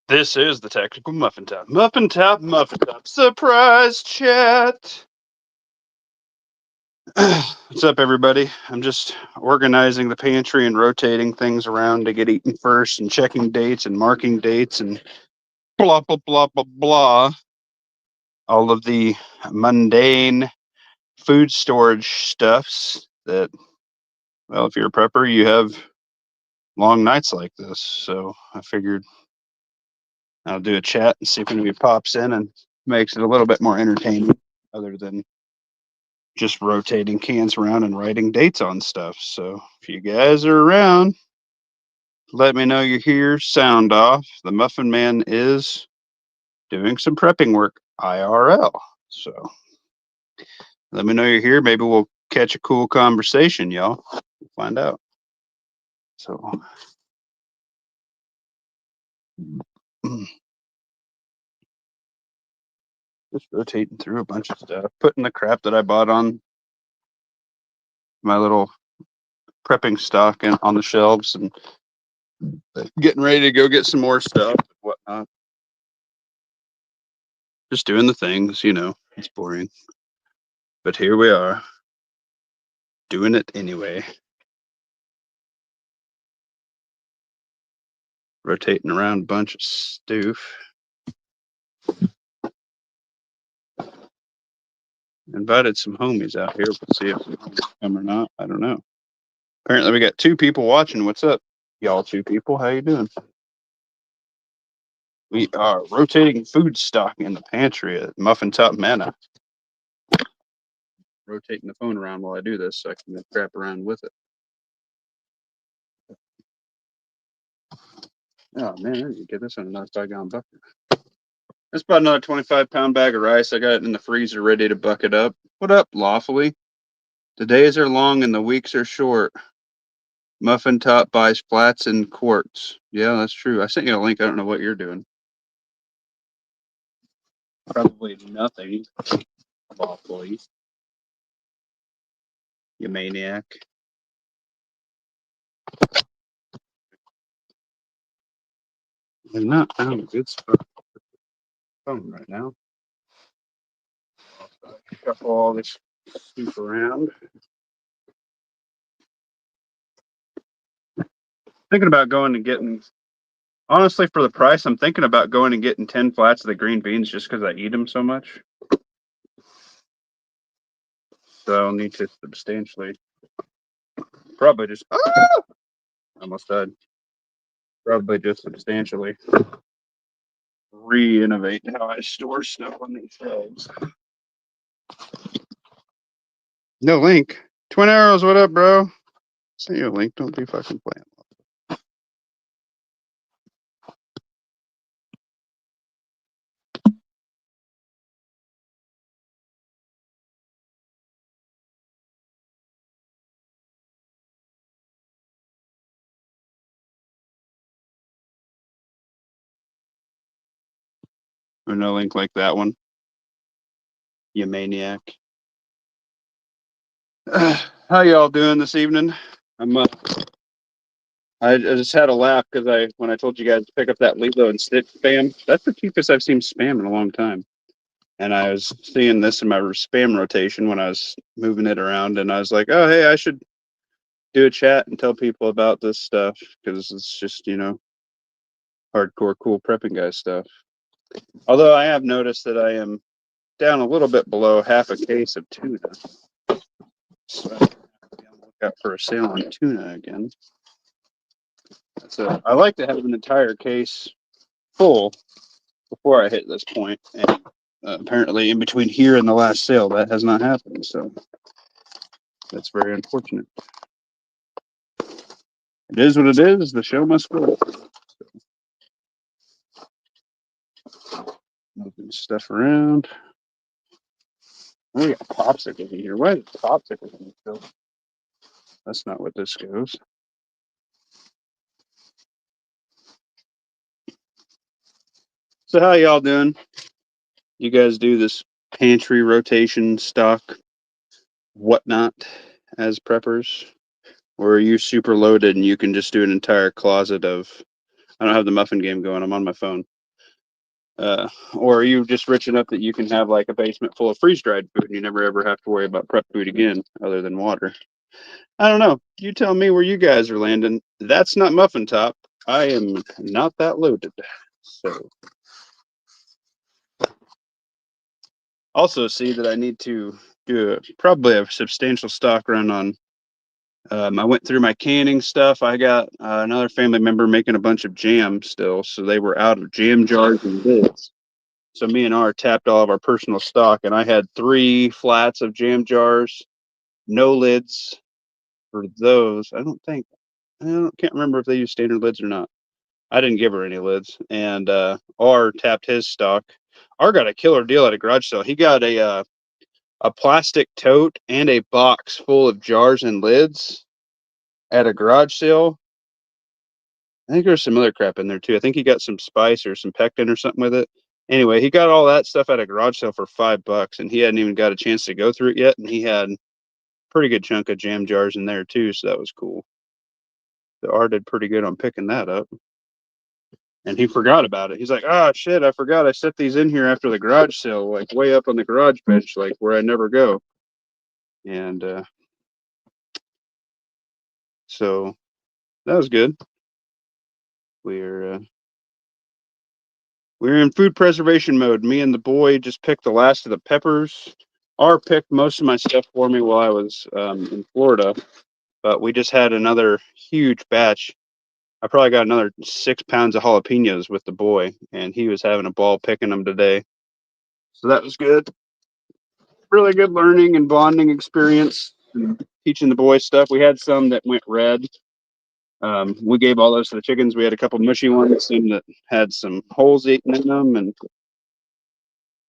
This is the Tactical Muffin Top. Muffin Top, Muffin Top. Surprise chat. What's up, everybody? I'm just organizing the pantry and rotating things around to get eaten first and checking dates and marking dates and blah, blah, blah, blah, blah. All of the mundane food storage stuffs that, well, if you're a prepper, you have long nights like this. So I figured I'll do a chat and see if anybody pops in and makes it a little bit more entertaining other than just rotating cans around and writing dates on stuff. So if you guys are around, let me know you're here. Sound off. The Muffin Man is doing some prepping work IRL. So let me know you're here. Maybe we'll catch a cool conversation, y'all. We'll find out. So just rotating through a bunch of stuff, putting the crap that I bought on my little prepping stock and on the shelves and getting ready to go get some more stuff and whatnot. Just doing the things, it's boring. But here we are, doing it anyway. Rotating around a bunch of stoof. Invited some homies out here. We'll see if some homies come or not. I don't know. Apparently we got 2 people watching. What's up, y'all 2 people? How you doing? We are rotating food stock in the pantry at Muffin Top Manor. Rotating the phone around while I do this so I can crap around with it. Oh man, I need to get this on another doggone bucket. That's about another 25-pound bag of rice. I got it in the freezer ready to bucket up. What up, Lawfully? The days are long and the weeks are short. Muffin Top buys flats and quarts. Yeah, that's true. I sent you a link. I don't know what you're doing. Probably nothing. Lawfully. You maniac. I've not found a good spot for the phone right now. Shuffle all this soup around. Thinking about going and getting, honestly, for the price, I'm thinking about going and getting 10 flats of the green beans just because I eat them so much. So I'll need to substantially, probably just, almost died. Probably just substantially re-innovate how I store stuff on these bags. No link. Twin Arrows, what up, bro? Send you a link. Don't be fucking playing. Or no link like that one. You maniac. How y'all doing this evening? I just had a laugh because when I told you guys to pick up that Lilo and Stitch spam, that's the cheapest I've seen spam in a long time. And I was seeing this in my spam rotation when I was moving it around, and I was like, oh, hey, I should do a chat and tell people about this stuff because it's just, hardcore cool prepping guy stuff. Although I have noticed that I am down a little bit below half a case of tuna. So I have to be on the lookout for a sale on tuna again. So I like to have an entire case full before I hit this point, and apparently in between here and the last sale that has not happened, so that's very unfortunate. It is what it is. The show must go. Moving stuff around. Oh, we got popsicles in here. Why is popsicles in this? That's not what this goes. So how y'all doing? You guys do this pantry rotation stock whatnot as preppers? Or are you super loaded and you can just do an entire closet of... I don't have the muffin game going. I'm on my phone. Or are you just rich enough that you can have like a basement full of freeze dried food and you never ever have to worry about prep food again other than water? I don't know. You tell me where you guys are landing. That's not Muffin Top. I am not that loaded. So also see that I need to do probably a substantial stock run on. I went through my canning stuff. I got another family member making a bunch of jam still, so they were out of jam jars and lids. So me and R tapped all of our personal stock, and I had 3 flats of jam jars, no lids for those. Can't remember if they use standard lids or not. I didn't give her any lids, and R tapped his stock. R got a killer deal at a garage sale. He got a plastic tote and a box full of jars and lids at a garage sale. I think there's some other crap in there too. I think he got some spice or some pectin or something with it. Anyway, he got all that stuff at a garage sale for $5, and he hadn't even got a chance to go through it yet. And he had a pretty good chunk of jam jars in there too, so that was cool. The R did pretty good on picking that up, and he forgot about it. He's like, "Ah, shit, I forgot. I set these in here after the garage sale, like way up on the garage bench, like where I never go." And so that was good. We're we're in food preservation mode. Me and the boy just picked the last of the peppers. R picked most of my stuff for me while I was in Florida, but we just had another huge batch. I probably got another 6 pounds of jalapenos with the boy, and he was having a ball picking them today. So that was good. Really good learning and bonding experience. Teaching the boys stuff. We had some that went red. We gave all those to the chickens. We had a couple mushy ones, some that had some holes eaten in them, and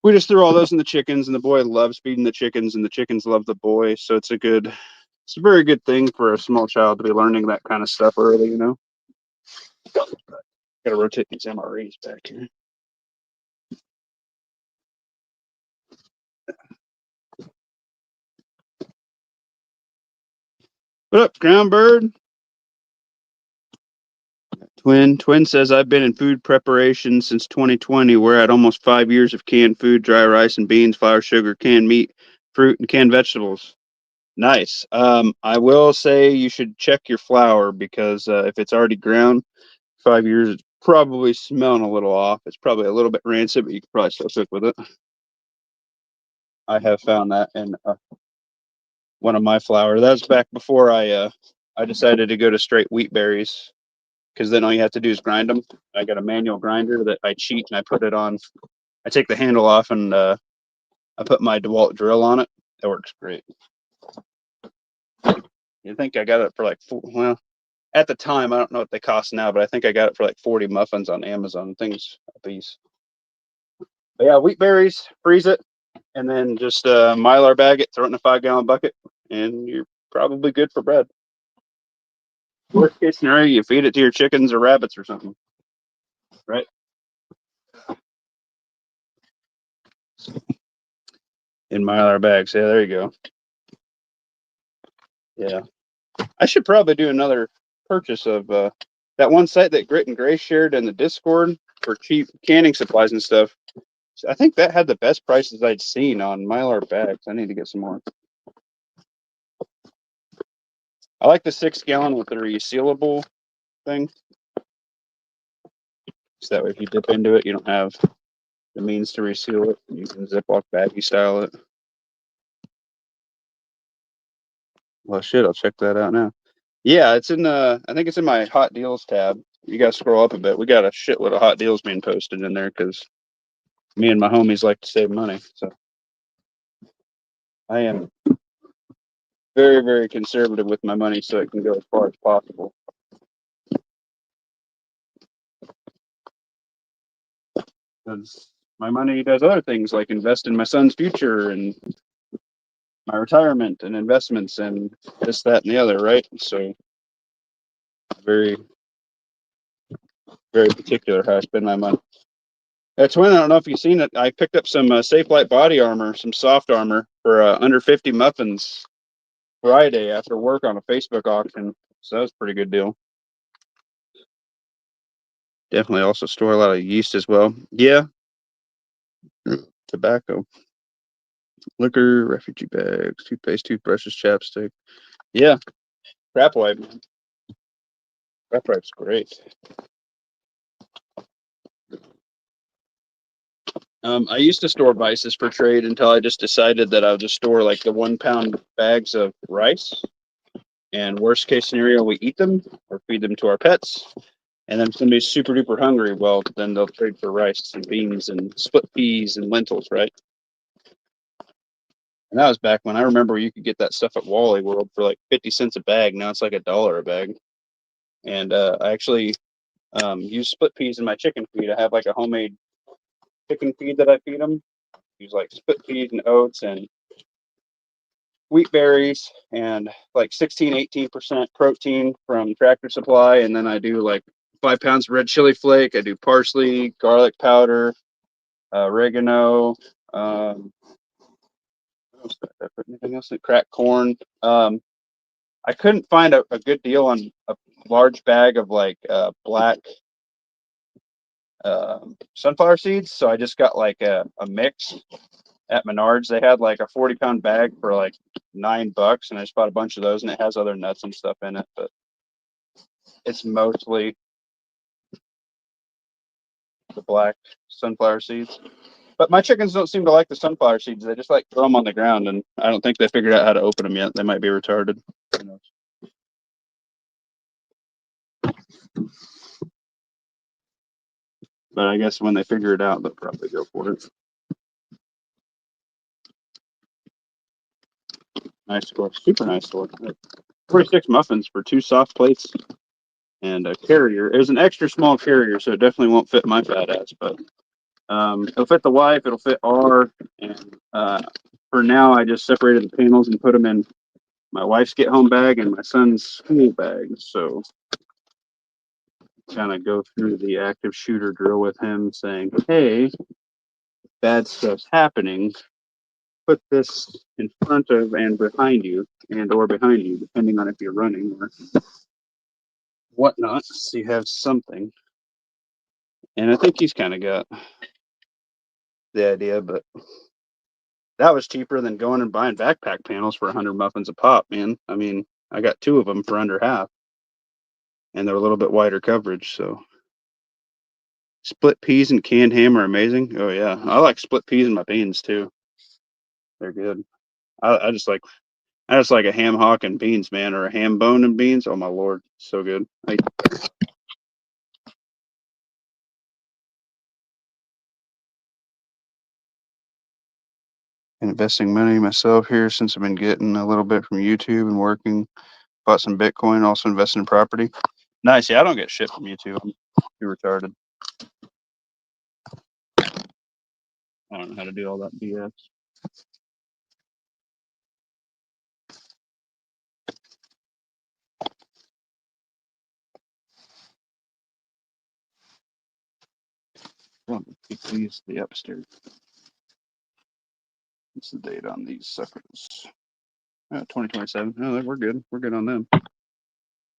we just threw all those in the chickens. And the boy loves feeding the chickens, and the chickens love the boy. So it's a very good thing for a small child to be learning that kind of stuff early. Gotta rotate these MREs back here. What up, ground bird? Twin says I've been in food preparation since 2020. We're at almost 5 years of canned food, dry rice and beans, flour, sugar, canned meat, fruit, and canned vegetables. Nice. I will say you should check your flour because if it's already ground, 5 years, it's probably smelling a little off. It's probably a little bit rancid, but you can probably still cook with it. I have found that in one of my flour. That was back before I decided to go to straight wheat berries because then all you have to do is grind them. I got a manual grinder that I cheat and I put it on. I take the handle off and I put my DeWalt drill on it. It works great. You think I got it for like well, at the time I don't know what they cost now, but I think I got it for like 40 muffins on Amazon. Things a piece. But yeah, wheat berries, freeze it, and then just Mylar bag it, throw it in a 5-gallon bucket, and you're probably good for bread. Worst case scenario, you feed it to your chickens or rabbits or something, right? In Mylar bags. Yeah, there you go. Yeah, I should probably do another purchase of that one site that Grit and Gray shared in the Discord for cheap canning supplies and stuff. I think that had the best prices I'd seen on Mylar bags. I need to get some more. I like the 6-gallon with the resealable thing. So that way, if you dip into it, you don't have the means to reseal it. You can Ziploc baggy style it. Well, shit, I'll check that out now. Yeah, it's in I think it's in my hot deals tab. You gotta scroll up a bit. We got a shitload of hot deals being posted in there because me and my homies like to save money. So I am very, very conservative with my money so it can go as far as possible. Because my money does other things like invest in my son's future and my retirement and investments and this, that, and the other, right? So very, very particular how I spend my money. Twin, I don't know if you've seen it. I picked up some Safe Light body armor, some soft armor for under 50 muffins Friday after work on a Facebook auction. So that was a pretty good deal. Definitely also store a lot of yeast as well. Yeah. Tobacco, liquor, refugee bags, toothpaste, toothbrushes, chapstick. Yeah, crap wipe. Crap wipe's great. I used to store vices for trade until I just decided that I'll just store like the 1 pound bags of rice. And worst case scenario, we eat them or feed them to our pets. And then if somebody's super duper hungry, well, then they'll trade for rice and beans and split peas and lentils, right? And that was back when I remember you could get that stuff at Wally World for like 50 cents a bag. Now it's like $1 a bag. And I actually use split peas in my chicken feed. I have like a homemade chicken feed that I feed them. Use like split peas and oats and wheat berries and like 16, 18% protein from Tractor Supply. And then I do like 5 pounds of red chili flake. I do parsley, garlic powder, oregano. What else did I put? Anything else? Cracked corn. I couldn't find a good deal on a large bag of like black sunflower seeds, so I just got like a mix at Menards. They had like a 40-pound bag for like $9, and I just bought a bunch of those, and it has other nuts and stuff in it, but it's mostly the black sunflower seeds. But my chickens don't seem to like the sunflower seeds. They just like throw them on the ground, and I don't think they figured out how to open them yet. They might be retarded. Who knows? But I guess when they figure it out, they'll probably go for it. Nice score. Super nice score. 46 muffins for 2 soft plates and a carrier. It was an extra small carrier, so it definitely won't fit my fat ass, but it'll fit the wife, it'll fit R, and for now I just separated the panels and put them in my wife's get home bag and my son's school bag. So kind of go through the active shooter drill with him saying, hey, bad stuff's happening. Put this in front of and behind you, and or behind you, depending on if you're running or whatnot. So you have something. And I think he's kind of got the idea, but that was cheaper than going and buying backpack panels for 100 muffins a pop, man. I mean, I got 2 of them for under half, and they're a little bit wider coverage. So split peas and canned ham are amazing. Oh yeah, I like split peas in my beans too. They're good. I just like a ham hock and beans, man, or a ham bone and beans. Oh my lord, so good. Investing money myself here since I've been getting a little bit from YouTube and working. Bought some Bitcoin, also invested in property. Nice. Yeah, I don't get shit from YouTube. I'm too retarded. I don't know how to do all that BS. These the upstairs. What's the date on these suckers? 2027. No, we're good. We're good on them.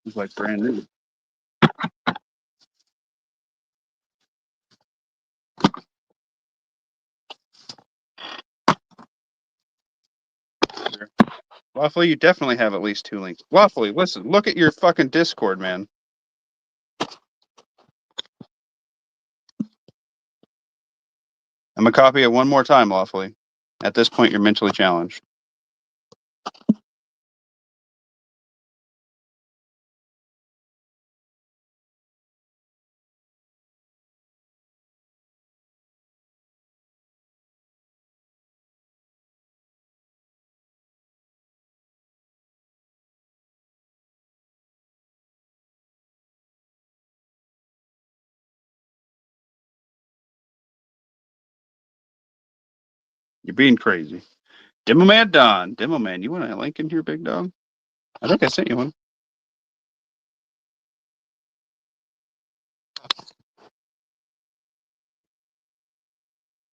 It's like brand new. Waffly, you definitely have at least 2 links. Waffly, listen, look at your fucking Discord, man. I'm gonna copy it one more time, Waffly. At this point, you're mentally challenged. You're being crazy. Demo Man Don. Demo Man, you want a link in here, big dog? I think I sent you one.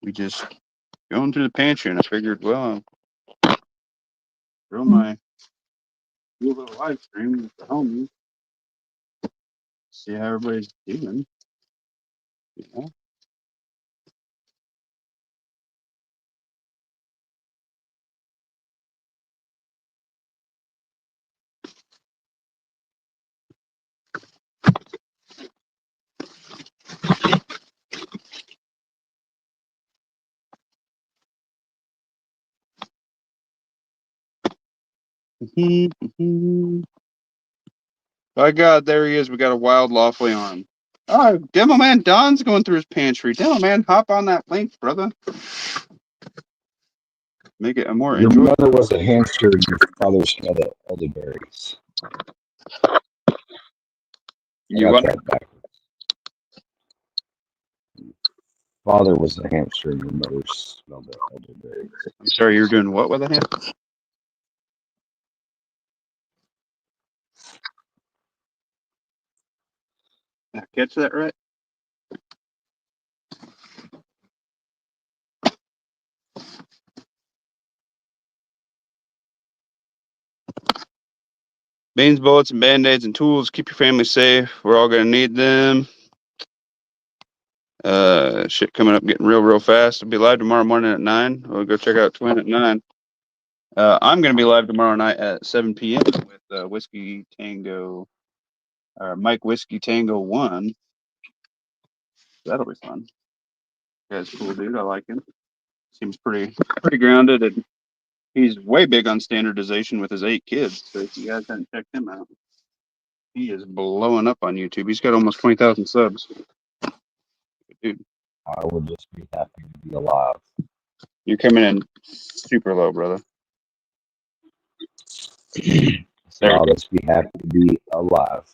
We just going through the pantry, and I figured, well, I'll throw my do a little live stream with the homies, see how everybody's doing. You know? By God, there he is. We got a wild lawfully on. Oh, Demo Man Don's going through his pantry. Demo Man, hop on that link, brother. Make it a more Your enjoyable. mother was a hamster and your father smelled elderberries. I You got what? that backwards. Father was a hamster and your mother smelled elderberries. I'm sorry, you're doing what with a hand? Did I catch that right? Beans, bullets, and band-aids and tools. Keep your family safe. We're all gonna need them. Shit coming up getting real fast. I'll be live tomorrow morning at 9. We'll go check out Twin at 9. I'm gonna be live tomorrow night at 7 p.m. with Whiskey Tango, Mike Whiskey Tango 1. That'll be fun. Guy's cool dude. I like him. Seems pretty grounded, and he's way big on standardization with his 8 kids. So if you guys haven't checked him out, he is blowing up on YouTube. He's got almost 20,000 subs. Dude, I would just be happy to be alive. you're coming in super low, brother. So I'll just be happy to be alive.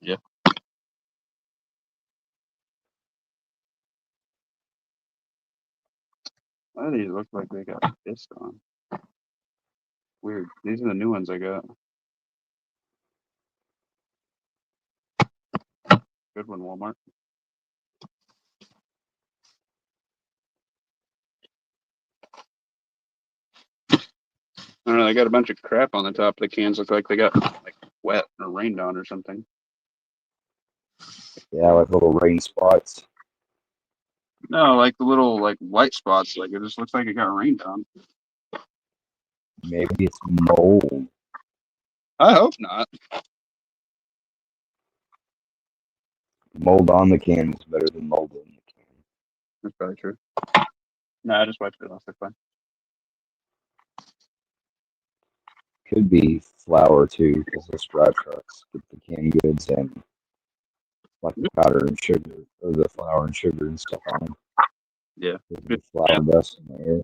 Yeah. Why do these look like they got this on? Weird. These are the new ones I got. Good one, Walmart. I don't know. They got a bunch of crap on the top of the cans. Look like they got like wet or rained on or something. Yeah, like little rain spots. No, like the little like white spots. Like it just looks like it got rained on. Maybe it's mold. I hope not. Mold on the can is better than mold in the can. That's probably true. No, I just wiped it off. They're fine. Could be flour too, because those dry trucks get the canned goods and like the powder and sugar, or the flour and sugar and stuff on them. Yeah. The flour dust in the air,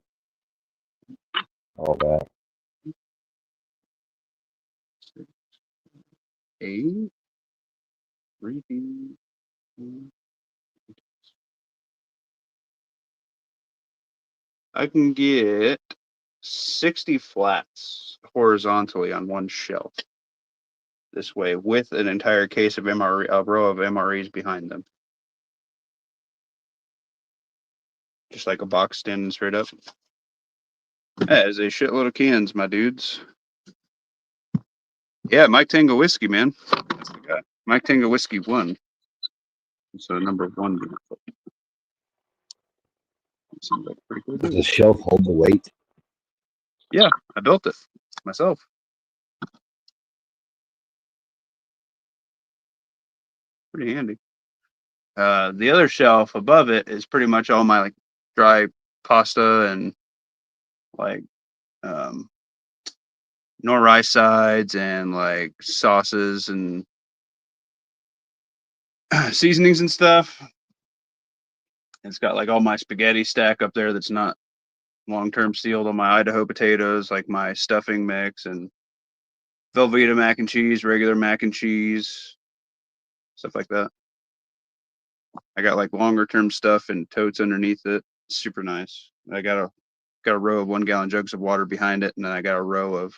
all that. Eight, 3, I can get 60 flats horizontally on one shelf this way with an entire case of MRE, a row of MREs behind them. Just like a box standing straight up. That is a shitload of cans, my dudes. Yeah, Mike Tango Whiskey, man. That's the guy. Mike Tango Whiskey 1. So number 1. Seems like a pretty cool Does dude. the shelf hold the weight? Yeah, I built it myself. Pretty handy. The other shelf above it is pretty much all my like dry pasta and like nor sides and like sauces and seasonings and stuff. It's got like all my spaghetti stack up there that's not long-term sealed, on my Idaho potatoes, like my stuffing mix and Velveeta mac and cheese, regular mac and cheese, stuff like that. I got like longer term stuff and totes underneath it. Super nice. I got a row of 1 gallon jugs of water behind it, and then I got a row of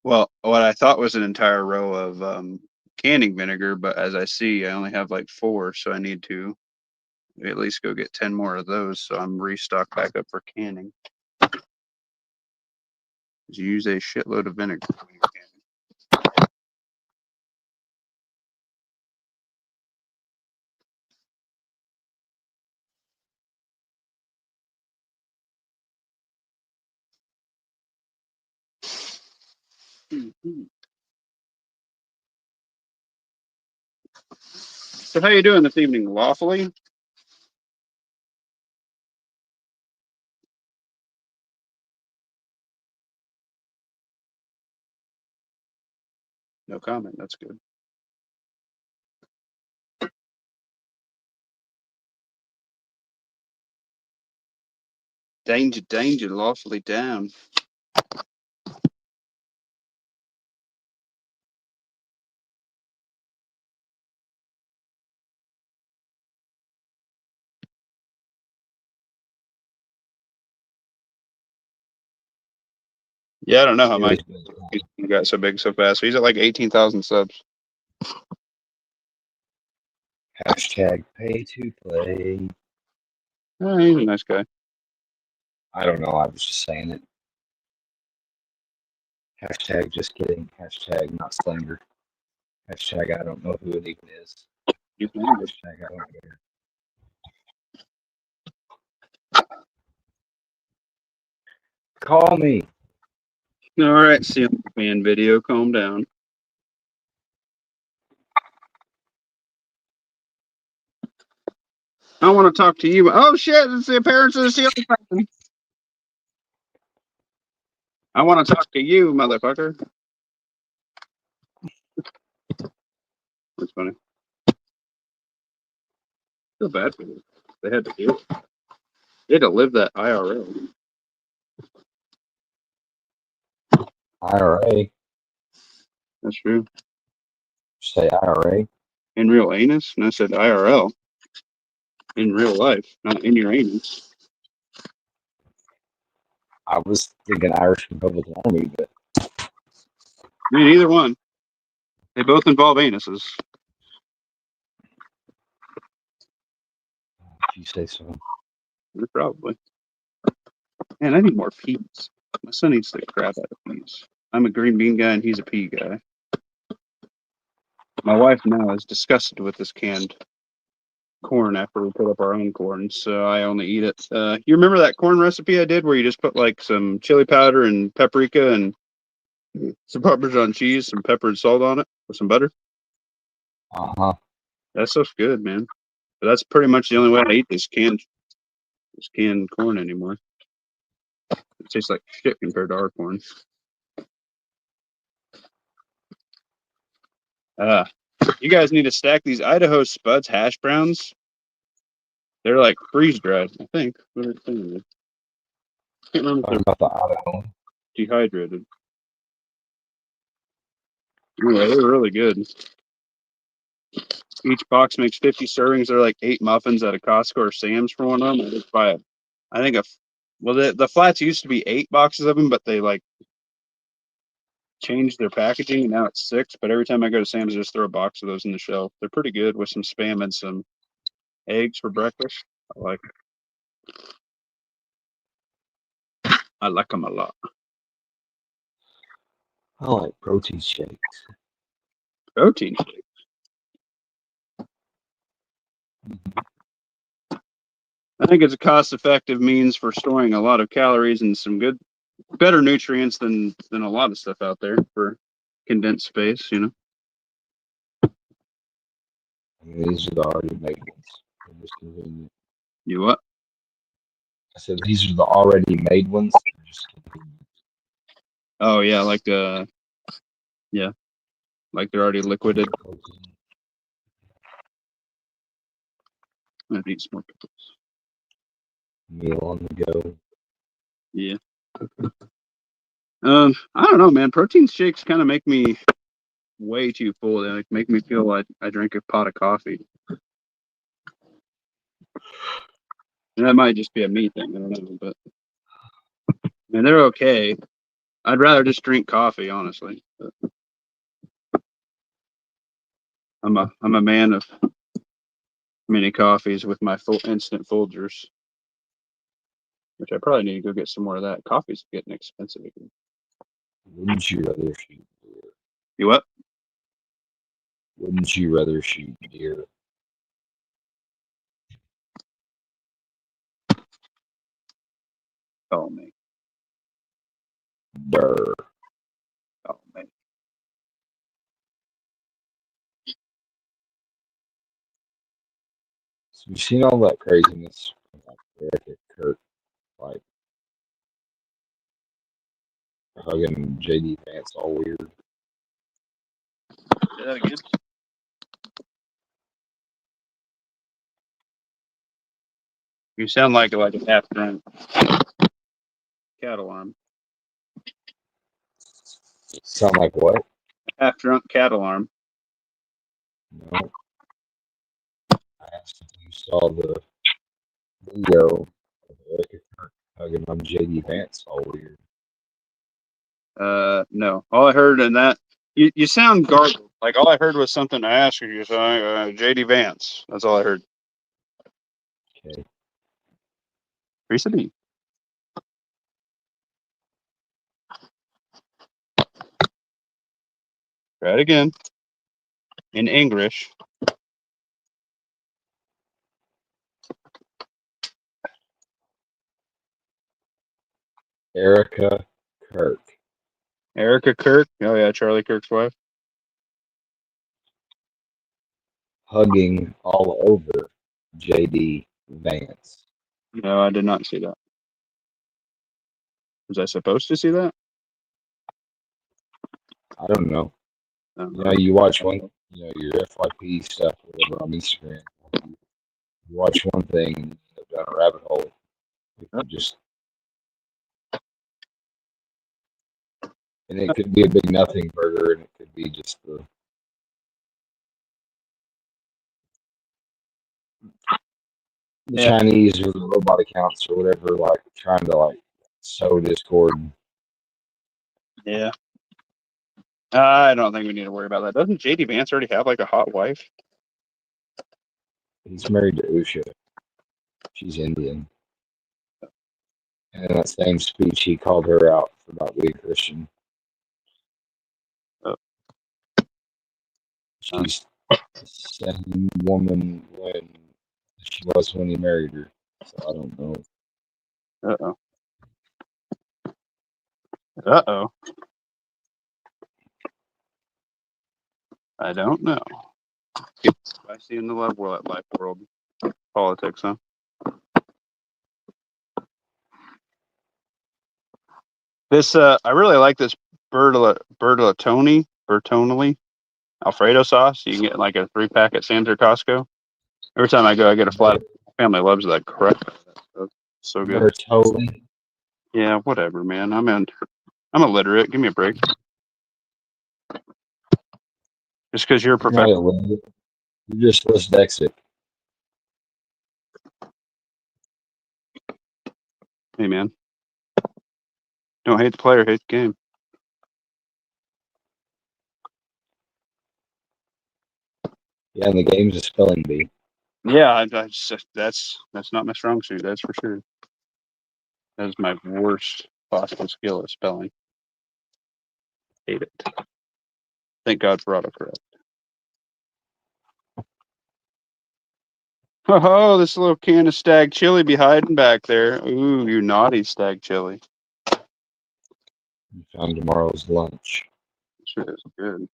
well, what I thought was an entire row of canning vinegar, but as I see, I only have like 4, so I need to at least go get 10 more of those. So I'm restocked back up for canning. You use a shitload of vinegar when you're canning. So how you doing this evening, lawfully? No comment. That's good. Danger, danger, lawfully down. Yeah, I don't know how my he got so big so fast. He's at like 18,000 subs. Hashtag pay to play. Oh, he's a nice guy. I don't know. I was just saying it. Hashtag just kidding. Hashtag not slander. Hashtag I don't know who it even is. Hashtag I don't care. Call me. All right, see fan video. Calm down. I want to talk to you. Oh shit! It's the appearance of the ceiling fan. I want to talk to you, motherfucker. That's funny. Feel bad for them. They had to do it. They had to live that IRL. IRA. That's true. Say IRA. In real anus, and I said IRL. In real life, not in your anus. I was thinking Irish Republican Army, but I mean, either one. They both involve anuses. if you say so. Probably. Man, I need more peas. My son eats the crap out of peas. I'm a green bean guy and he's a pea guy. My wife now is disgusted with this canned corn after we put up our own corn, so I only eat it. You remember that corn recipe I did where you just put like some chili powder and paprika and some Parmesan cheese, some pepper and salt on it with some butter? Uh-huh. That stuff's good, man. But that's pretty much the only way I eat this canned corn anymore. It tastes like shit compared to our corn. You guys need to stack these Idaho Spuds hash browns. They're like freeze dried, I think. What are they saying? I can't remember if Talking they're about the Idaho. dehydrated. Anyway, they're really good. Each box makes 50 servings. They're like 8 muffins at a Costco or Sam's for one of them. I just buy it. I think the flats used to be 8 boxes of them, but they like changed their packaging and now it's 6. But every time I go to Sam's, I just throw a box of those in the shelf. They're pretty good with some Spam and some eggs for breakfast. I like them a lot. I like protein shakes. Protein shake. I think it's a cost-effective means for storing a lot of calories and some better nutrients than a lot of stuff out there for condensed space. You know. I mean, these are the already made ones. They're just convenient. You what? I said these are the already made ones. They're just convenient. Oh yeah, like they're already liquided. I need some more pickles. Meal on the go. Yeah. I don't know, man. Protein shakes kind of make me way too full. They like make me feel like I drink a pot of coffee. And that might just be a me thing. I don't know, but man, they're okay. I'd rather just drink coffee, honestly. But I'm a man of many coffees with my full instant Folgers, which I probably need to go get some more of that. Coffee's getting expensive again. Wouldn't you rather shoot deer? You what? Wouldn't you rather shoot deer? Call me. Durr. Call me. So you seen all that craziness from like Eric and Kurt, like hugging JD Vance all weird? that again. You sound like a half-drunk cat alarm. Sound like what? Half-drunk cat alarm. No. I asked if you saw the video of Erica Kirk hugging on JD Vance all weird. No. All I heard in that, you sound garbled. Like all I heard was something I asked you. You saying JD Vance. That's all I heard. Okay. Recently. Try it again. In English. Erica Kirk Erica Kirk. Oh yeah, Charlie Kirk's wife. hugging all over JD Vance. No, I did not see that. Was I supposed to see that? I don't know. You know, you watch one, you know, your FYP stuff, whatever, on Instagram. You watch one thing and you end up down a rabbit hole. It could just, and it could be a big nothing burger, and it could be just the Yeah. Chinese or the robot accounts or whatever, like trying to like sow discord. Yeah. I don't think we need to worry about that. Doesn't JD Vance already have like a hot wife? He's married to Usha. She's Indian. And in that same speech, he called her out for not being Christian. Oh. She's the same woman when she was when he married her. So I don't know. Uh-oh. Uh-oh. I don't know. It's spicy in the life world. Politics, huh? This I really like this Bertolini Alfredo sauce. You can get like a 3-pack at Sam's Costco. Every time I go, I get a flat. Family loves that crap. So good. Bertoli. Yeah, whatever, man. I'm illiterate. Give me a break. Just because you're a You're not professional. illiterate. You're just dyslexic. Hey, man. Don't hate the player, hate the game. Yeah, and the game's a spelling bee. Yeah, that's not my strong suit. That's for sure. That is my worst possible skill at spelling. Hate it. Thank God for autocorrect. Oh, this little can of stag chili be hiding back there. Ooh, you naughty stag chili. You found tomorrow's lunch. Sure is good.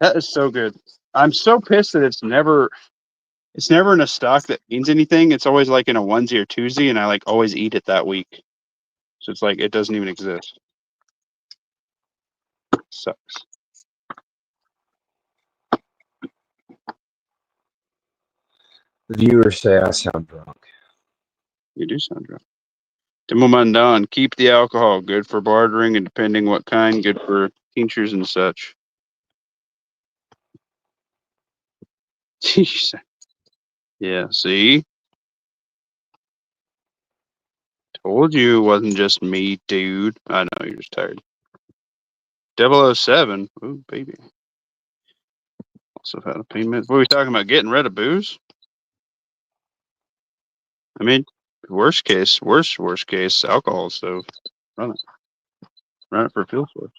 That is so good. I'm so pissed that it's never in a stock that means anything. It's always like in a onesie or twosie, and I like always eat it that week. So it's like it doesn't even exist. Sucks. The viewers say I sound drunk. You do sound drunk. Timomandan, keep the alcohol. Good for bartering and depending what kind, good for tinctures and such. Jeez. Yeah, see? Told you it wasn't just me, dude. I know, you're just tired. 007. Ooh, baby. Also had a payment. What are we talking about? Getting rid of booze? I mean, worst case, alcohol stove. Run it. Run it for a fuel source.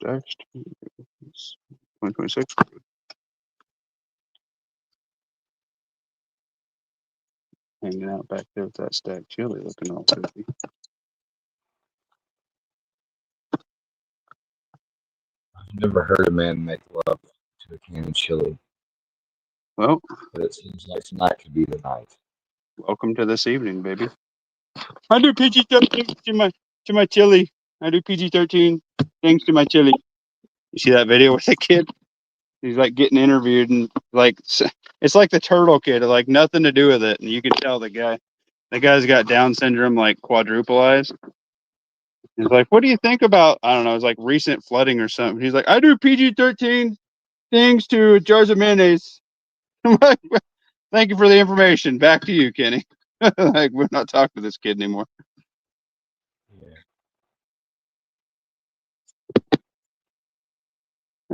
Next. 2026. Hanging out back there with that stack chili looking all pretty. I've never heard a man make love to a can of chili. Well, But it seems like tonight could be the night. Welcome to this evening, baby. I do PG-13 to my chili. I do PG-13 things to my chili. You see that video with the kid? He's like getting interviewed and like it's like the turtle kid, like nothing to do with it, and you can tell the guy's got Down syndrome, like quadruple eyes. He's like, "What do you think about I don't know? It's like recent flooding or something." He's like, "I do PG-13 things to jars of mayonnaise." I'm like, "Thank you for the information. Back to you, Kenny." Like we're not talking to this kid anymore. Yeah.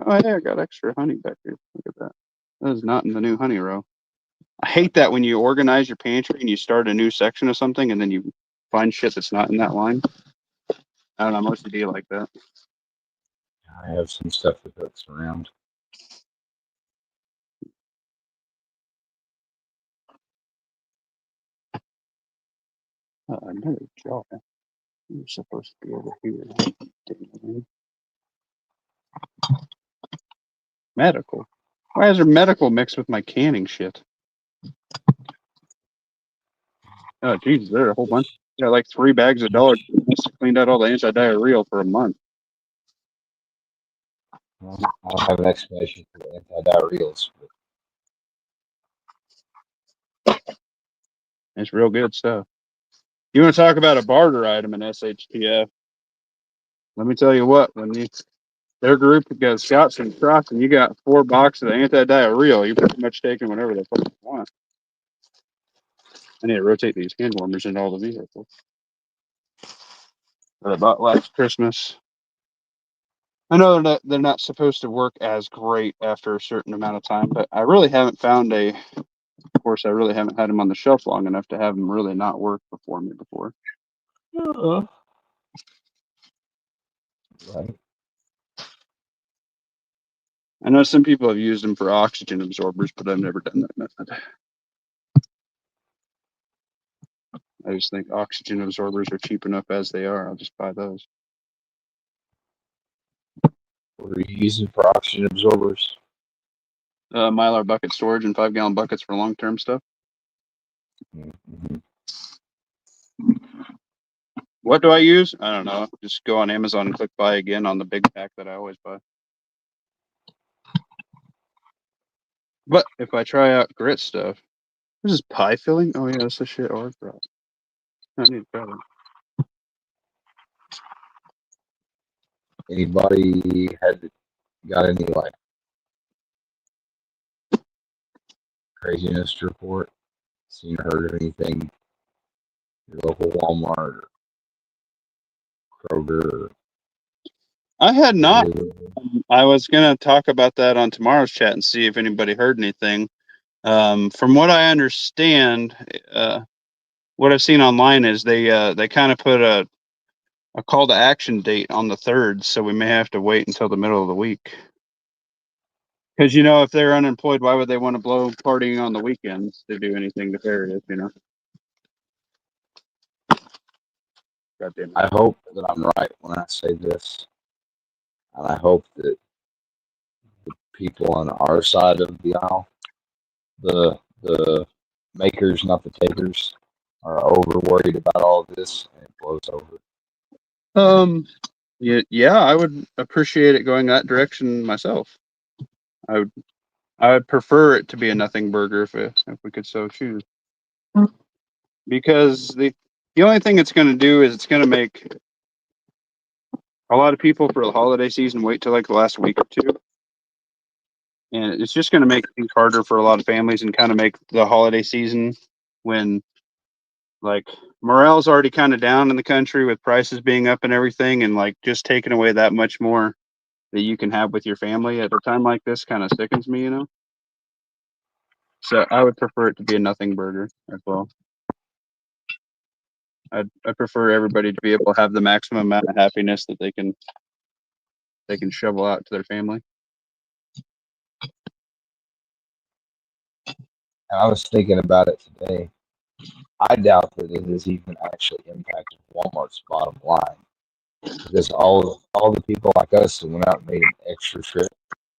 Oh yeah, I got extra honey back here. Look at that. That is not in the new honey row. I hate that when you organize your pantry and you start a new section of something and then you find shit that's not in that line. I don't know. Most of you like that. I have some stuff that goes around. Another jar. You're supposed to be over here. Medical. Why is there medical mixed with my canning shit? Oh, Jesus, there are a whole bunch. Yeah, like 3 bags of dog. Cleaned out all the anti-diarrheal for a month. Well, I don't have an explanation for the anti-diarrheals, but It's real good stuff. You want to talk about a barter item in SHTF? Let me tell you what, when their group goes Scouts and Crocs and you got 4 boxes of anti-diarrheal, you're pretty much taking whatever the fuck you want. I need to rotate these hand warmers into all the vehicles that I bought last Christmas. I know they're not supposed to work as great after a certain amount of time, but I really haven't found of course, I really haven't had them on the shelf long enough to have them really not work for me before. right. I know some people have used them for oxygen absorbers, but I've never done that method. I just think oxygen absorbers are cheap enough as they are. I'll just buy those. What are you using for oxygen absorbers? Mylar bucket storage and 5-gallon buckets for long-term stuff. Mm-hmm. What do I use? I don't know. Just go on Amazon and click buy again on the big pack that I always buy. But if I try out grit stuff, this is pie filling. Oh yeah, that's the shit Art brought. I need to try that. Anybody got any like craziness to report? Seen or heard of anything? Your local Walmart or Kroger? I had not. Or I was gonna talk about that on tomorrow's chat and see if anybody heard anything. From what I understand, what I've seen online is they kind of put a call to action date on the 3rd, so we may have to wait until the middle of the week. Because if they're unemployed, why would they want to blow partying on the weekends to do anything nefarious? God damn it. I hope that I'm right when I say this, and I hope that the people on our side of the aisle, the makers, not the takers, are over worried about all of this and it blows over. Yeah, I would appreciate it going that direction myself. I would prefer it to be a nothing burger if we could so choose. Because the only thing it's going to do is it's going to make a lot of people for the holiday season wait till like the last week or two, and it's just going to make things harder for a lot of families and kind of make the holiday season when like morale's already kind of down in the country with prices being up and everything, and like just taking away that much more that you can have with your family at a time like this kind of sickens me. So I would prefer it to be a nothing burger as well. I prefer everybody to be able to have the maximum amount of happiness that they can shovel out to their family. And I was thinking about it today. I doubt that it has even actually impacted Walmart's bottom line because all the people like us that went out and made an extra trip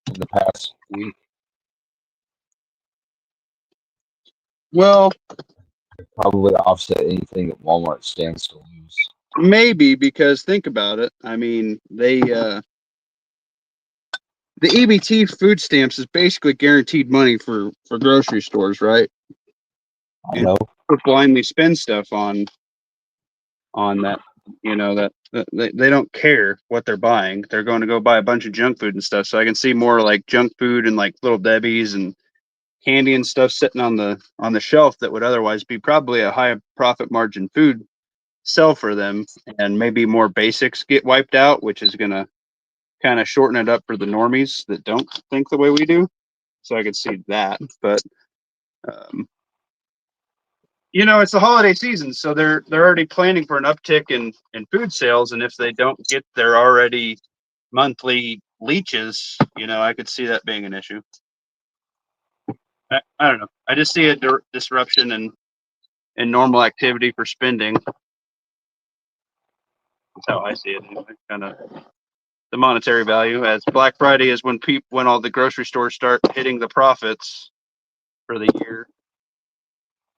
in the past week. Well, Probably offset anything that Walmart stands to lose. Maybe, because think about it. I mean, the EBT food stamps is basically guaranteed money for grocery stores, right? I And know. people blindly spend stuff on that. You know that they don't care what they're buying. They're going to go buy a bunch of junk food and stuff. So I can see more like junk food and like Little Debbie's and candy and stuff sitting on the shelf that would otherwise be probably a high profit margin food sell for them, and maybe more basics get wiped out, which is going to kind of shorten it up for the normies that don't think the way we do. So I could see that, but um, it's the holiday season, so they're already planning for an uptick in food sales, and if they don't get their already monthly leeches, I could see that being an issue. I don't know. I just see a disruption in normal activity for spending. That's how I see it. Anyway. Kind of the monetary value, as Black Friday is when all the grocery stores start hitting the profits for the year.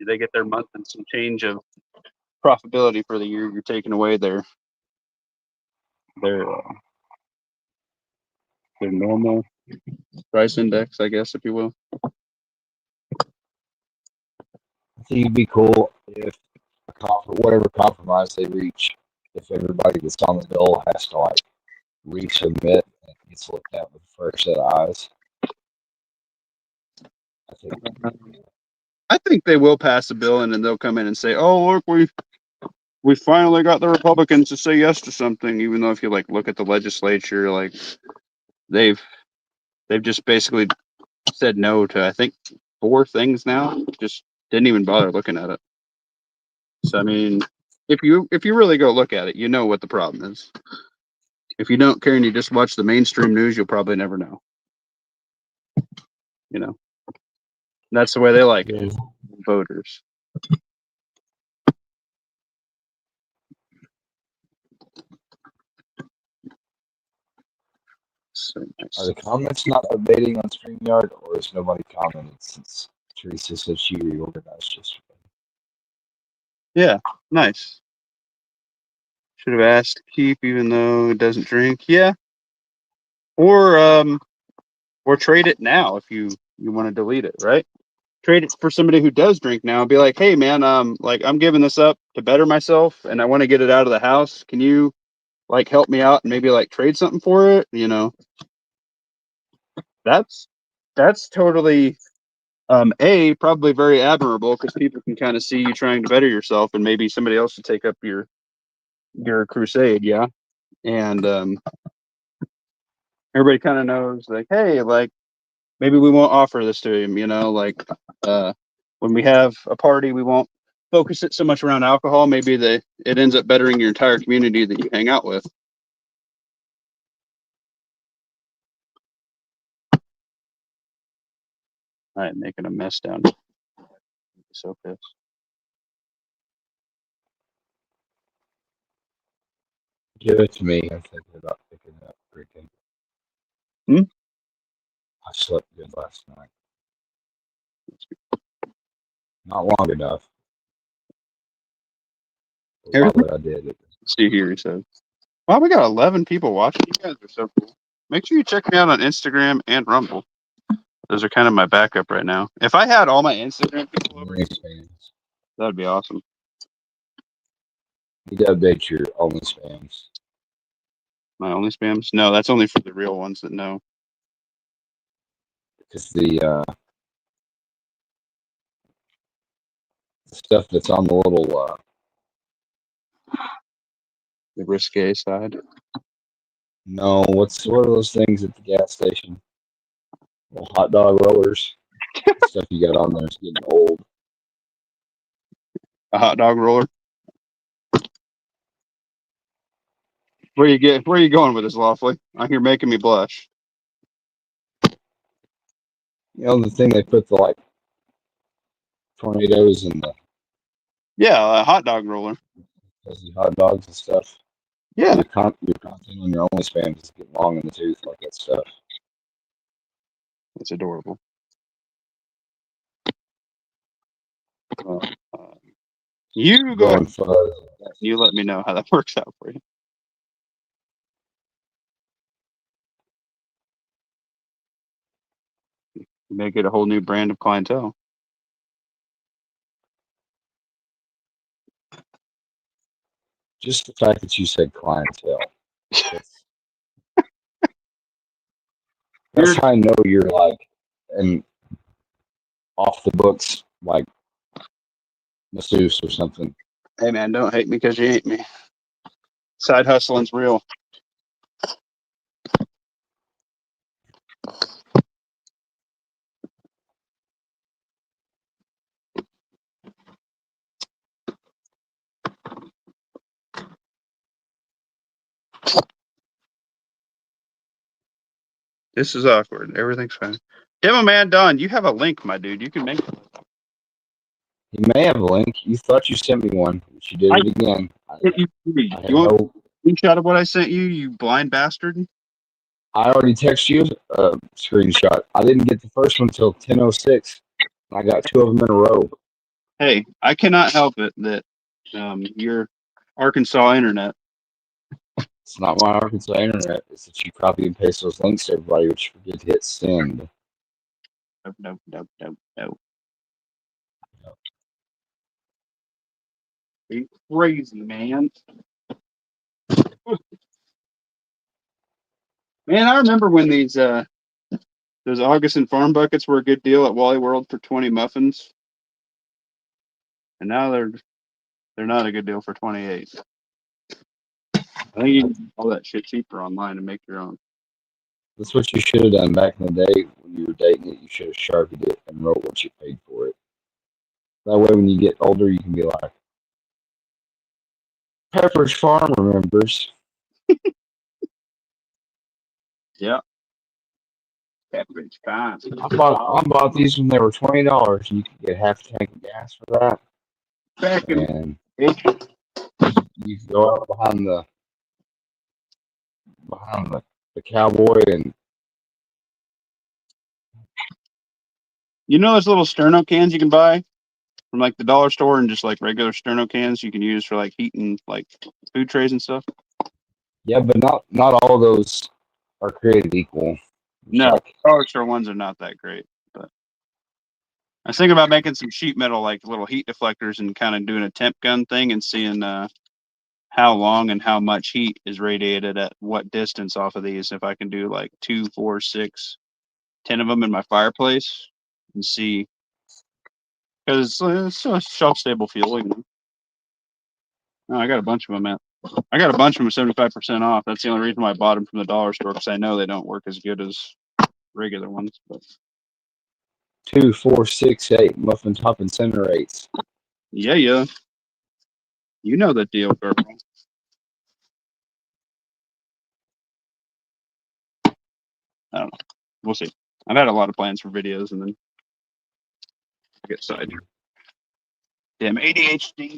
They get their month and some change of profitability for the year. You're taking away their normal price index, I guess, if you will. I think it'd be cool if whatever compromise they reach, if everybody that's on the dole has to like resubmit and gets looked at with a fresh set of eyes. I think they will pass a bill, and then they'll come in and say, "Oh, look, we finally got the Republicans to say yes to something." Even though if you like look at the legislature, like they've just basically said no to, I think, 4 things now. Just didn't even bother looking at it. So I mean, if you really go look at it, you know what the problem is. If you don't care and you just watch the mainstream news, you'll probably never know. That's the way they like it, voters. So nice. Are the comments not updating on StreamYard, or is nobody commented since Teresa said she reorganized yesterday? Yeah, nice. Should have asked to keep, even though it doesn't drink. Yeah, or trade it now if you want to delete it, right? Trade it for somebody who does drink now. Be like, hey man, like I'm giving this up to better myself, and I want to get it out of the house. Can you like help me out and maybe like trade something for it? That's totally probably very admirable, because people can kind of see you trying to better yourself, and maybe somebody else will take up your crusade. Yeah, and everybody kind of knows, like, hey, like maybe we won't offer this to him. Like when we have a party, we won't focus it so much around alcohol. Maybe it ends up bettering your entire community that you hang out with. I am making a mess down here. I'm so pissed. Give it to me. I'm thinking about picking it up drinking. I slept good last night. Not long enough. But while I did it. See here, he said. Wow, we got 11 people watching. You guys are so cool. Make sure you check me out on Instagram and Rumble. Those are kind of my backup right now. If I had all my Instagram people over, that'd be awesome. You gotta update your only spams. My only spams? No, that's only for the real ones that know. Because the stuff that's on the little the risque side. No, what are those things at the gas station? Little hot dog rollers. The stuff you got on there is getting old. A hot dog roller. Where are you going with this, Lawfully? You're making me blush. You know the thing they put the like tornadoes and the a hot dog roller. hot dogs and stuff. Yeah. Your content on your only spam is getting long in the tooth like that stuff. It's adorable. You go going ahead. fuzz. You let me know how that works out for you. You may get a whole new brand of clientele. Just the fact that you said clientele. That's You're, that's how I know you're like an off the books like masseuse or something. hey man, don't hate me because you hate me. Side hustling's real. This is awkward. Everything's fine. Demo man Don, you have a link, my dude. You can make it. You may have a link. You thought you sent me one, but you did I it again. hit you. I You had want no. a screenshot of what I sent you, you blind bastard? I already texted you a screenshot. I didn't get the first one until 10:06. I got two of them in a row. Hey, I cannot help it that your Arkansas internet. It's not my Arkansas internet. It's that you copy and paste those links to everybody, but you forget to hit send. No, no, no, no, no. You crazy man. Man, I remember when those Augustin farm buckets were a good deal at Wally World for 20 muffins, and now they're not a good deal for 28. I think you can do all that shit cheaper online and make your own. That's what you should have done back in the day when you were dating it. You should have sharpied it and wrote what you paid for it. That way, when you get older, you can be like, Pepperidge Farm remembers. Yeah, Pepperidge fine. I bought these when they were $20, and you could get half a tank of gas for that. Back in And you could go out behind the cowboy and you know those little sterno cans you can buy from like the dollar store and just like regular sterno cans you can use for like heating like food trays and stuff. yeah, but not all of those are created equal. There's No, like dollar store ones are not that great. But I was thinking about making some sheet metal like little heat deflectors and kind of doing a temp gun thing and seeing how long and how much heat is radiated at what distance off of these. If I can do like 2, 4, 6, 10 of them in my fireplace and see because it's a shelf stable fuel. You know? Oh, I got a bunch of them at. I got a bunch of them 75% off. That's the only reason why I bought them from the dollar store because I know they don't work as good as regular ones. But 2, 4, 6, 8 muffin top incinerates. yeah, yeah, you know the deal, girl. I don't know. We'll see. I've had a lot of plans for videos and then I get sidetracked. Damn ADHD.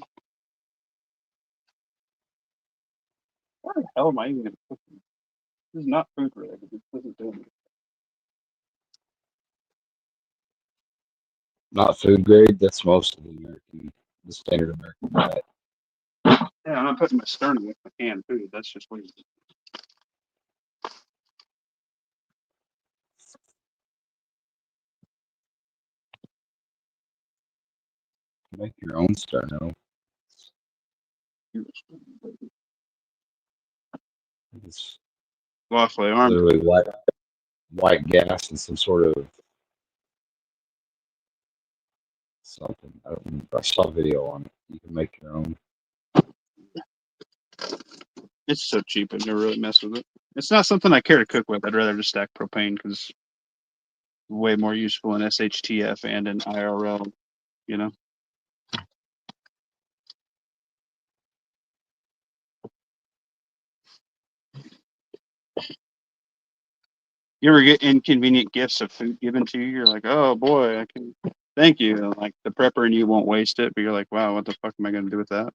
Where the hell am I even going to put this? This is not food related. This isn't doing it. Not food grade. That's most of the standard American diet. Yeah, I'm not putting my sternum with my canned food. That's just weird. Make your own sterno. It's Lost my arm. literally white gas and some sort of something. I don't remember. I saw a video on it. You can make your own. It's so cheap. I never really mess with it. It's not something I care to cook with. I'd rather just stack propane because it's way more useful in SHTF and in IRL. You know. You ever get inconvenient gifts of food given to you? You're like, oh boy, I can. Thank you. And like the prepper and you won't waste it, but you're like, wow, what the fuck am I going to do with that?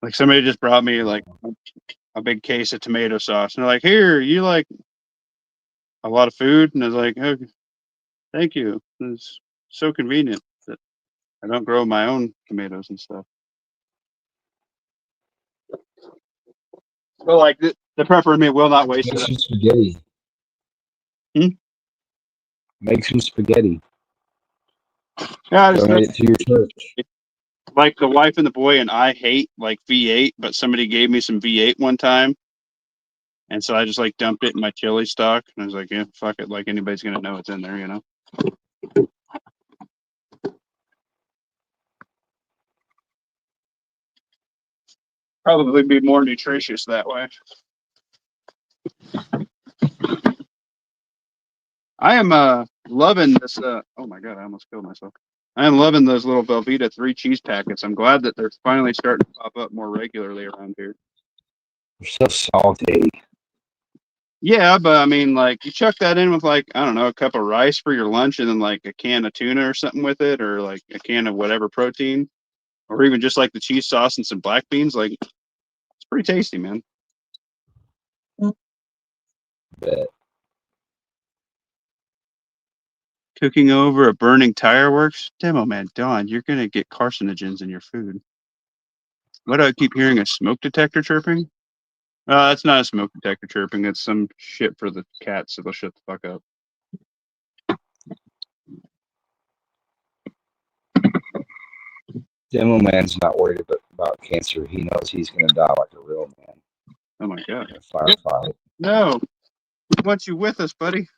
Like somebody just brought me like a big case of tomato sauce, and they're like, here, you like a lot of food, and I was like, okay. Thank you. It's so convenient that I don't grow my own tomatoes and stuff. But like the prepper in me will not waste Make it. some spaghetti. Hmm? Make some spaghetti. Yeah, I just know Donate it to your church. like the wife and the boy and I hate like V8, but somebody gave me some V8 one time, and so I just like dumped it in my chili stock, and I was like, yeah, fuck it, like anybody's gonna know it's in there, you know. Probably be more nutritious that way. I am loving this. Oh my god, I almost killed myself. I am loving those little Velveeta 3 cheese packets. I'm glad that they're finally starting to pop up more regularly around here. They're so salty. Yeah, but I mean, like you chuck that in with like I don't know a cup of rice for your lunch, and then like a can of tuna or something with it, or like a can of whatever protein, or even just like the cheese sauce and some black beans. Like it's pretty tasty, man. Bet. Cooking over a burning tire works. Demo man, Don, you're gonna get carcinogens in your food. Why do I keep hearing a smoke detector chirping? That's not a smoke detector chirping. It's some shit for the cats, so they'll shut the fuck up. Demo man's not worried about cancer. He knows he's going to die like a real man Oh my god. in a firefight. No, we want you with us, buddy.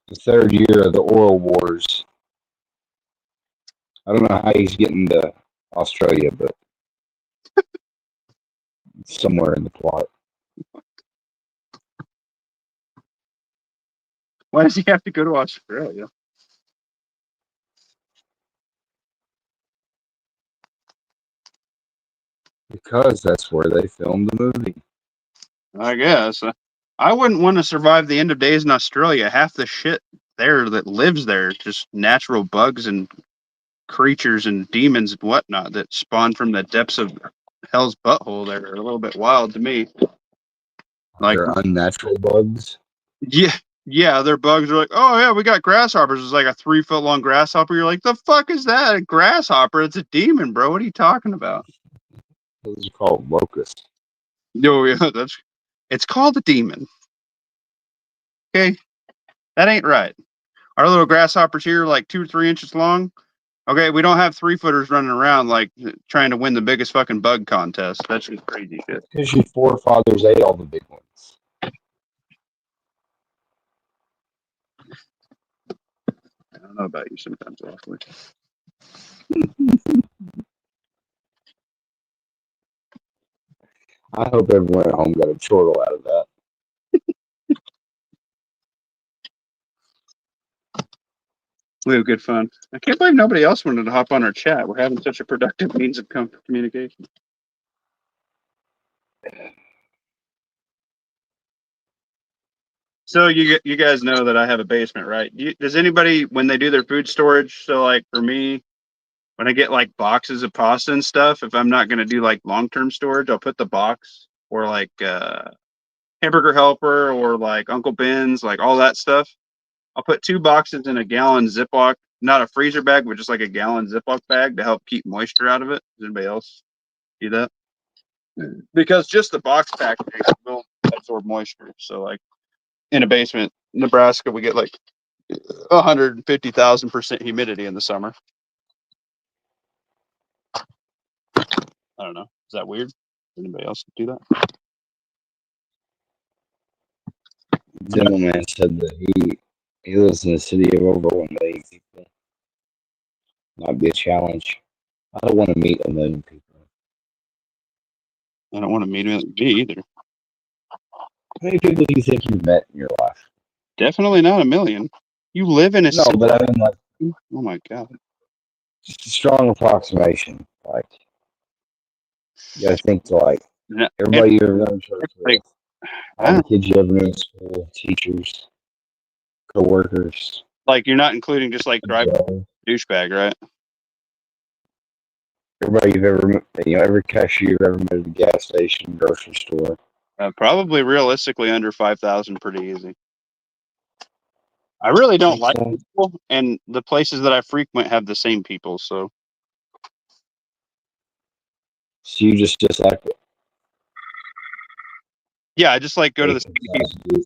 The third year of the oil wars. I don't know how he's getting to Australia, but it's somewhere in the plot. Why does he have to go to Australia? Because that's where they filmed the movie. I guess. I wouldn't want to survive the end of days in Australia. Half the shit there that lives there, just natural bugs and creatures and demons and whatnot that spawn from the depths of hell's butthole there are a little bit wild to me. Like, They're unnatural bugs. yeah, yeah, their bugs are like, oh yeah, we got grasshoppers. It's like a 3 foot long grasshopper. You're like, the fuck is that? A grasshopper? It's a demon, bro. What are you talking about? Those are called locusts. No, yeah, that's it's called a demon. Okay, that ain't right. Our little grasshoppers here are like 2 or 3 inches long. Okay, we don't have 3 footers running around like trying to win the biggest fucking bug contest. That's just crazy shit. Because your forefathers ate all the big ones. I don't know about you sometimes, awfully. I hope everyone at home got a chortle out of that. We have good fun. I can't believe nobody else wanted to hop on our chat. We're having such a productive means of communication. So you guys know that I have a basement, right? Does anybody when they do their food storage? So like for me, when I get like boxes of pasta and stuff, if I'm not gonna do like long term storage, I'll put the box or like Hamburger Helper or like Uncle Ben's, like all that stuff. I'll put 2 boxes in a gallon Ziploc, not a freezer bag, but just like a gallon Ziploc bag to help keep moisture out of it. Does anybody else do that? Because just the box packaging will absorb moisture. So like in a basement, Nebraska, we get like 150,000% humidity in the summer. I don't know. Is that weird? Anybody else do that? Demo man said that he lives in a city of over 1 million people. Might be a challenge. I don't want to meet 1 million people. I don't want to meet me either. How many people do you think you've met in your life? Definitely not 1 million. You live in a No, city. but I mean, like, Oh my god. just a strong approximation. Like, you gotta think to like No, everybody you ever gone to church like, with, all the kids you ever knew in school, teachers, coworkers, like you're not including just like driving Joe. douchebag, right? Everybody you've ever, every cashier you've ever met at the gas station, grocery store. Probably realistically under 5,000, pretty easy. I really don't like people, and the places that I frequent have the same people. So you just like it. Yeah, I just like go to the same people.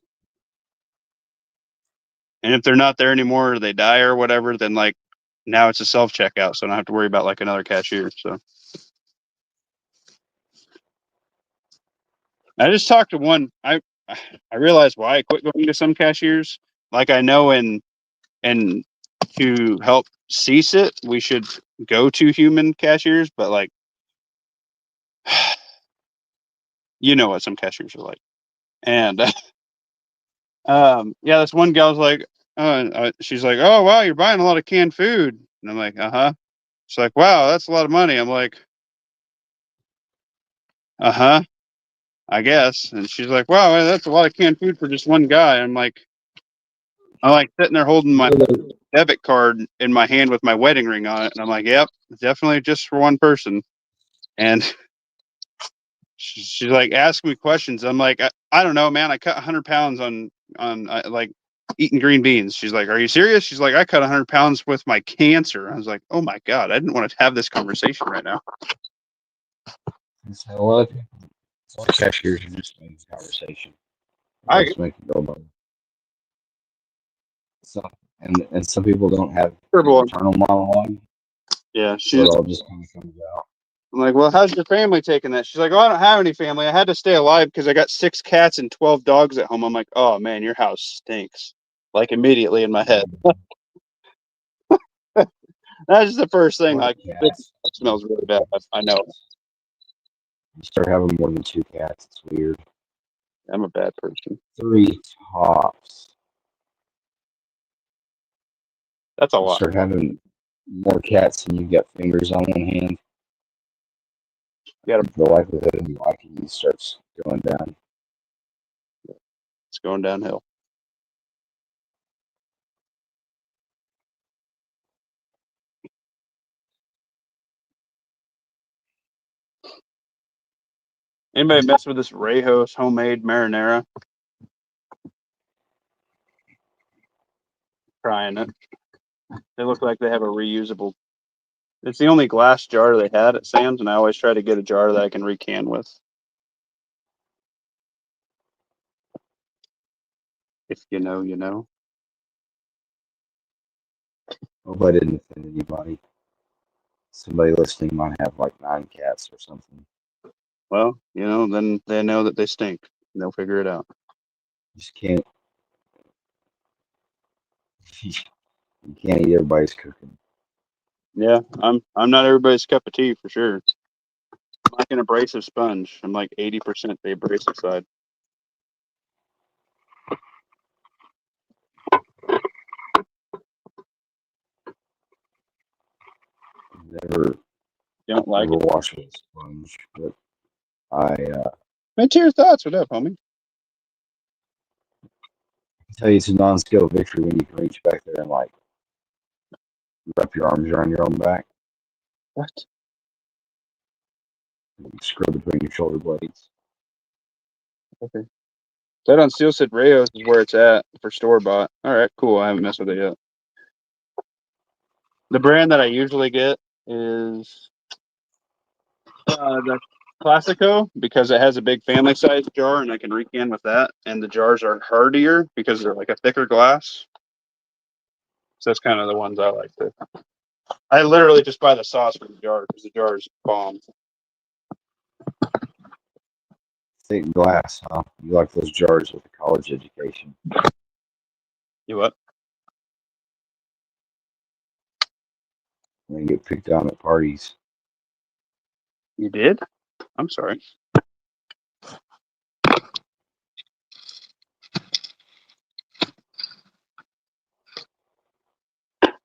And if they're not there anymore or they die or whatever, then like now it's a self checkout, so I don't have to worry about like another cashier. So I just talked to one. I realized why I quit going to some cashiers. Like I know and to help cease it, we should go to human cashiers, but like you know what some cashiers are like. And yeah, this one gal was like, she's like, "Oh wow, you're buying a lot of canned food," and I'm like, "Uh huh." She's like, "Wow, that's a lot of money." I'm like, "Uh huh, I guess." And she's like, "Wow, that's a lot of canned food for just one guy." I'm like sitting there holding my debit card in my hand with my wedding ring on it, and I'm like, "Yep, definitely just for one person." And she's like asking me questions. I'm like, I don't know, man. I cut 100 pounds on like eating green beans. She's like, "Are you serious?" She's like, "I cut 100 pounds with my cancer." I was like, "Oh my god, I didn't want to have this conversation right now." So what? Cashiers are just making conversation. I Just make it go by. So, and some people don't have an terrible. internal monologue, Yeah, so it all just kind of comes out. I'm like, "Well, how's your family taking that?" She's like, "Oh, I don't have any family. I had to stay alive because I got 6 cats and 12 dogs at home." I'm like, "Oh man, your house stinks." Like immediately in my head. That's the first thing. Like, it smells really bad. I know. You start having more than 2 cats, it's weird. I'm a bad person. 3 tops. That's a You lot. start having more cats than you've got fingers on one hand. You gotta, The likelihood of you liking these starts going down. it's going downhill. Anybody mess with this Rayos homemade marinara? Trying it. They look like they have a reusable. It's the only glass jar they had at Sam's, and I always try to get a jar that I can recan with. If you know, you know. Hope I didn't offend anybody. Somebody listening might have like 9 cats or something. Well, then they know that they stink. And they'll figure it out. You just can't. You can't eat everybody's cooking. Yeah, I'm not everybody's cup of tea for sure. I'm like an abrasive sponge. I'm like 80% the abrasive side. Never, Don't like never it. wash with a sponge, but I What's your thoughts? What up, homie? tell you it's a non-skill victory when you can reach back there and like wrap your arms around your own back. What? And scrub between your shoulder blades. Okay. That on Steel said Rayos is where it's at for store bought. All right, cool. I haven't messed with it yet. The brand that I usually get is the Classico because it has a big family size jar and I can recan with that. And the jars are hardier because they're like a thicker glass. So that's kind of the ones I like to. I literally just buy the sauce for the jar because the jar is bomb. Thick glass, huh? You like those jars with a college education. You what? And they get picked on at parties. You did? I'm sorry.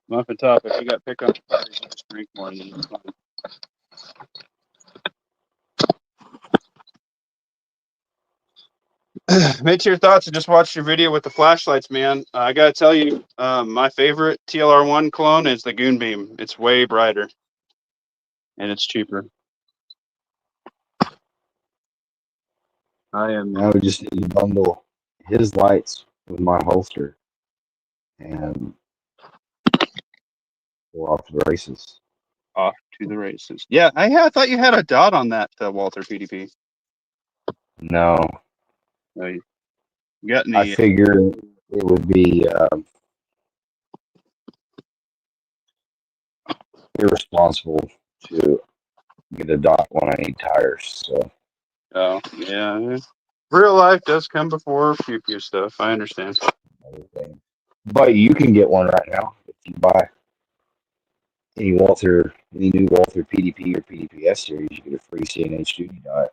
Muffin top. If you got picked on at parties, you just drink more than you fine. Made to your thoughts and just watched your video with the flashlights, man. I gotta tell you, my favorite TLR1 clone is the Goon Beam. It's way brighter. and it's cheaper. I am. Now we just need to bundle his lights with my holster, and we're off to the races. Off to the races. Yeah, I thought you had a dot on that Walther PDP. No, No, you got I any? figure it would be irresponsible to get a dot when I need tires. So Oh, yeah. Real life does come before pew pew stuff. I understand. everything. But you can get one right now if you buy any new Walther PDP or PDPS series. You get a free CNH duty dot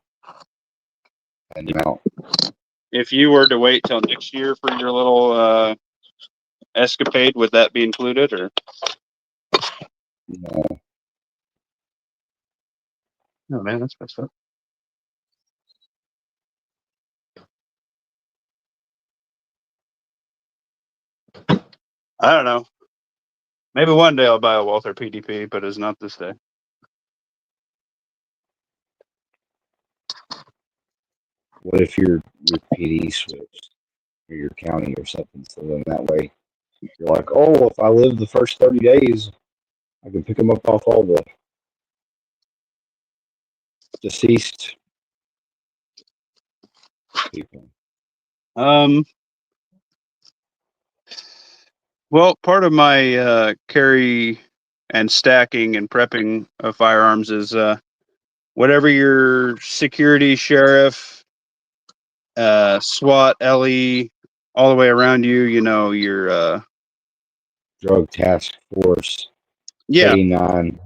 and mount. If you were to wait till next year for your little escapade, would that be included or? No, No, man, that's messed up. I don't know. Maybe one day I'll buy a Walther PDP, but it's not this day. what if your PD switched or your county or something? So then that way you're like, oh, if I live the first 30 days, I can pick them up off all the deceased people. Um, well, part of my carry and stacking and prepping of firearms is whatever your security, sheriff, SWAT, LE, all the way around you. You know your Drug task force, yeah, K9,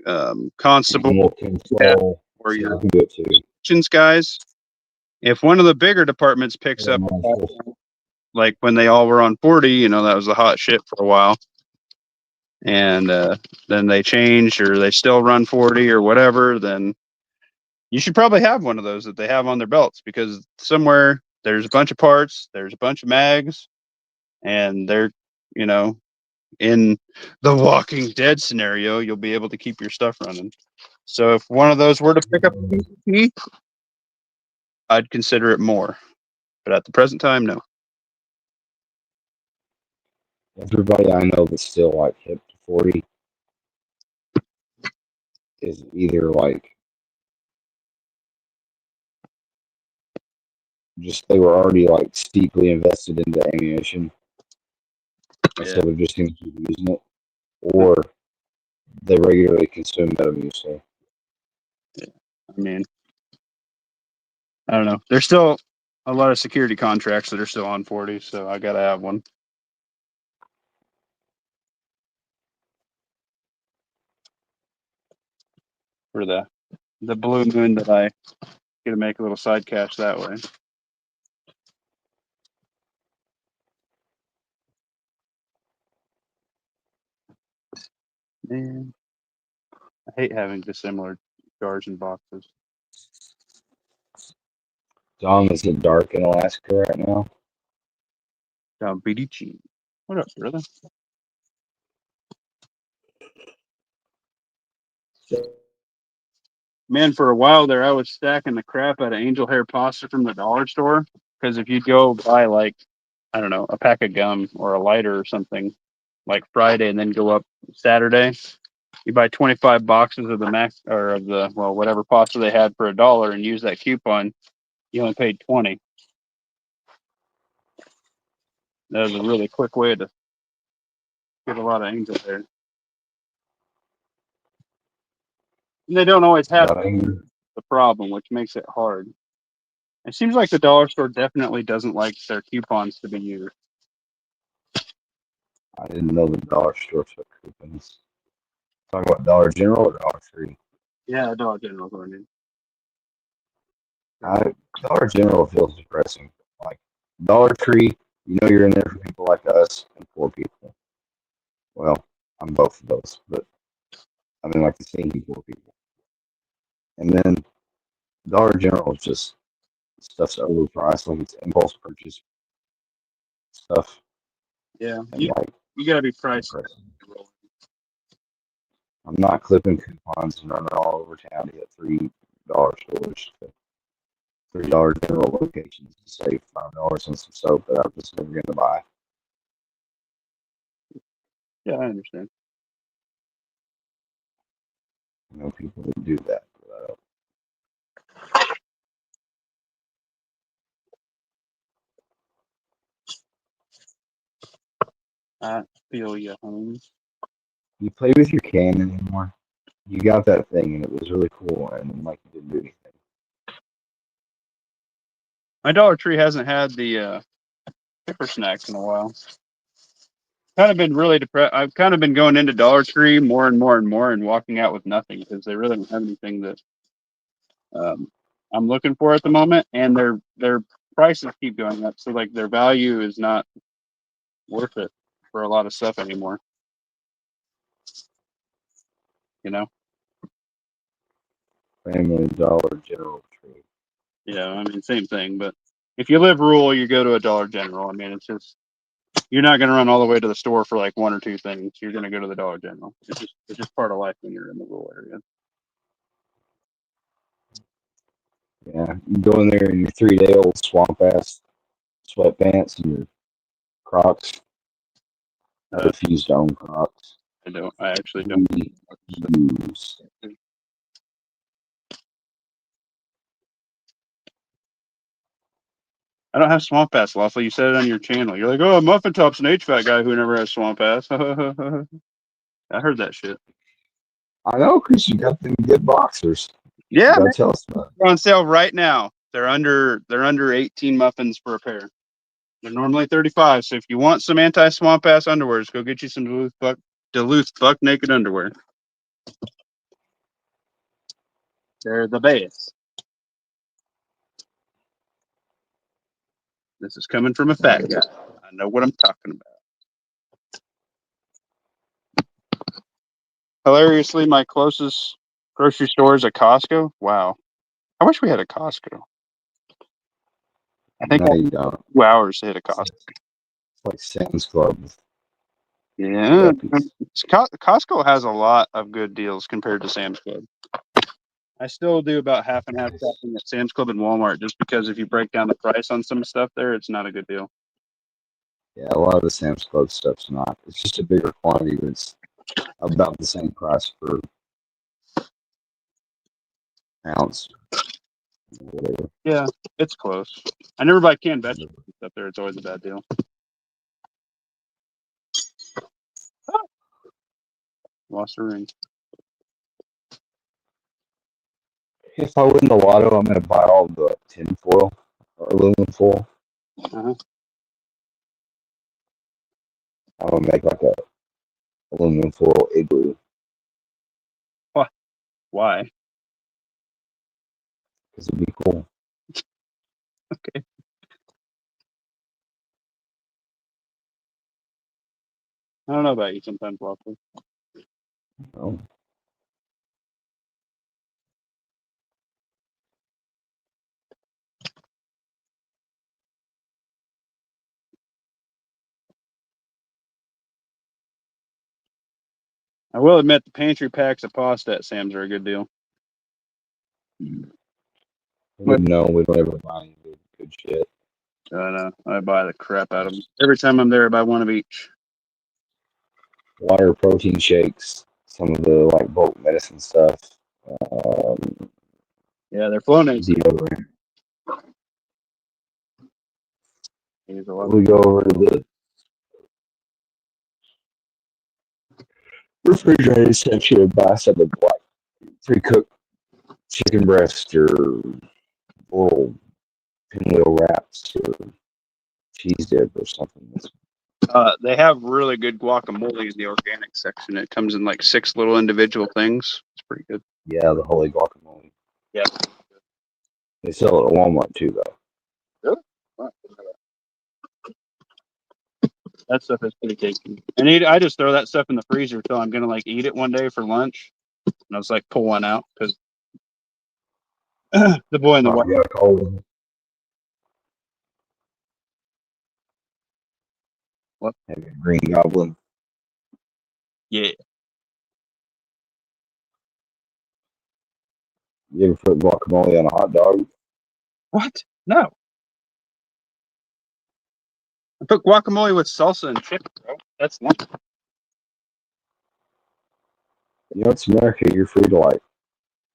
um, constable, animal yeah, control. or See, your I can do it too. actions guys. If one of the bigger departments picks Yeah, up, like when they all were on 40, you know that was the hot shit for a while, and then they changed or they still run 40 or whatever, then you should probably have one of those that they have on their belts because somewhere there's a bunch of parts, there's a bunch of mags, and they're, you know, in the Walking Dead scenario, you'll be able to keep your stuff running. So if one of those were to pick up a PvP, I'd consider it more. But at the present time, no. everybody I know that's still like hip to 40 is either like just they were already like steeply invested into ammunition, and so Yeah. they're just going to keep using it, or they regularly consume Metamucil. I mean, I don't know. There's still a lot of security contracts that are still on 40, so I gotta have one for the blue moon that I get to make a little side cash that way. Man, I hate having dissimilar jars and boxes. Dom, is it dark in Alaska right now? Down BDG. What up, brother? Man, for a while there, I was stacking the crap out of angel hair pasta from the dollar store. Because if you'd go buy like, I don't know, a pack of gum or a lighter or something like Friday and then go up Saturday, you buy 25 boxes of the max or of the, well, whatever pasta they had for $1 and use that coupon, you only paid 20. That was a really quick way to get a lot of angel hair. And they don't always have Got angry. the problem, which makes it hard. It seems like the dollar store definitely doesn't like their coupons to be used. I didn't know the dollar store took coupons. Talking about Dollar General or Dollar Tree? Yeah, Dollar General, I mean. Dollar General feels depressing. Like Dollar Tree, you know you're in there for people like us and poor people. Well, I'm both of those, but I mean like the stinky poor people. And then Dollar General is just stuff's overpriced, like it's impulse purchase stuff, Yeah, and like you gotta be priced. depressing. I'm not clipping coupons and running all over town to get $3 stores, $3 general locations to save $5 on some soap that I'm just never going to buy. Yeah, I understand. I know people that do that. But I feel you, homie. you play with your Canon anymore? You got that thing and it was really cool, and like you didn't do anything. My Dollar Tree hasn't had the pepper snacks in a while. Kind of been really depressed. I've kind of been going into Dollar Tree more and more and more and walking out with nothing because they really don't have anything that um, I'm looking for at the moment, and their prices keep going up. So like their value is not worth it for a lot of stuff anymore. You know? Family Dollar General Tree. Yeah, I mean same thing. But if you live rural, you go to a Dollar General. I mean, it's just you're not going to run all the way to the store for like one or two things. You're going to go to the Dollar General. It's just part of life when you're in the rural area. Yeah, you go in there in your 3-day old swamp ass sweatpants and your Crocs. I Uh, refuse to own Crocs. I don't. I actually don't. Refuse. I don't have Swamp Pass, Lawful. You said it on your channel. You're like, oh, Muffin Top's an HVAC guy who never has Swamp Pass. I heard that shit. I know, because you got them good boxers. You Yeah, gotta man. tell us about it. They're on sale right now. They're under 18 muffins for a pair. They're normally 35. So if you want some anti Swamp Pass underwears, go get you some Duluth Buck Naked underwear. They're the best. This is coming from a fat guy. I know what I'm talking about. Hilariously, my closest grocery store is a Costco. Wow. I wish we had a Costco. I think No, I you have don't. 2 hours to hit a It's Costco. like, it's like Sam's Club with Yeah. yuppies. Costco has a lot of good deals compared to Sam's Club. I still do about half and half Guys. shopping at Sam's Club and Walmart just because if you break down the price on some stuff there, it's not a good deal. Yeah, a lot of the Sam's Club stuff's not. It's just a bigger quantity, but it's about the same price per ounce, whatever. Yeah, it's close. I never buy canned vegetables and stuff there. It's always a bad deal. Lost a ring. If I win the lotto, I'm gonna buy all the tin foil or aluminum foil. Uh-huh. I'm gonna make like a aluminum foil igloo Why? because it'd be cool. Okay. I don't know about you sometimes, Lawful. Oh, I will admit the pantry packs of pasta at Sam's are a good deal. we But wouldn't know. We don't ever buy any good shit. I buy the crap out of them. Every time I'm there, I buy one of each. Water, protein shakes, some of the like bulk medicine stuff, um, Yeah, they're Flonase. deodorant. Use a lot. We go over to the refrigerated section and buy some of like pre-cooked chicken breast or little pinwheel wraps or cheese dip or something. They have really good guacamole in the organic section. It comes in like 6 little individual things. It's pretty good. Yeah, the holy guacamole. Yeah. They sell it at Walmart too, though. Really? Wow. That stuff is pretty tasty. And I just throw that stuff in the freezer till I'm gonna like eat it one day for lunch. And I was like, pull one out because the boy in the Not white. gonna call them. What? Have a green goblin. Yeah. You ever put guacamole on a hot dog? What? No. I put guacamole with salsa and chips, bro. That's not. You know, it's America. You're free to like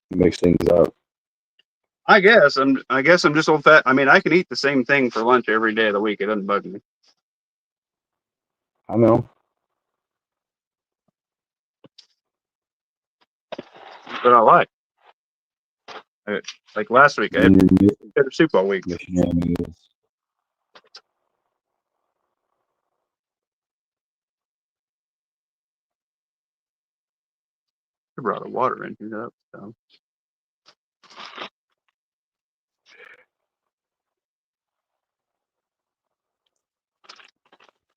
mix things up. I guess I'm just old fat. I mean, I can eat the same thing for lunch every day of the week. It doesn't bug me. I know. But I like. Like last week, I had potato soup all week. Missionary is I brought a water in here. So.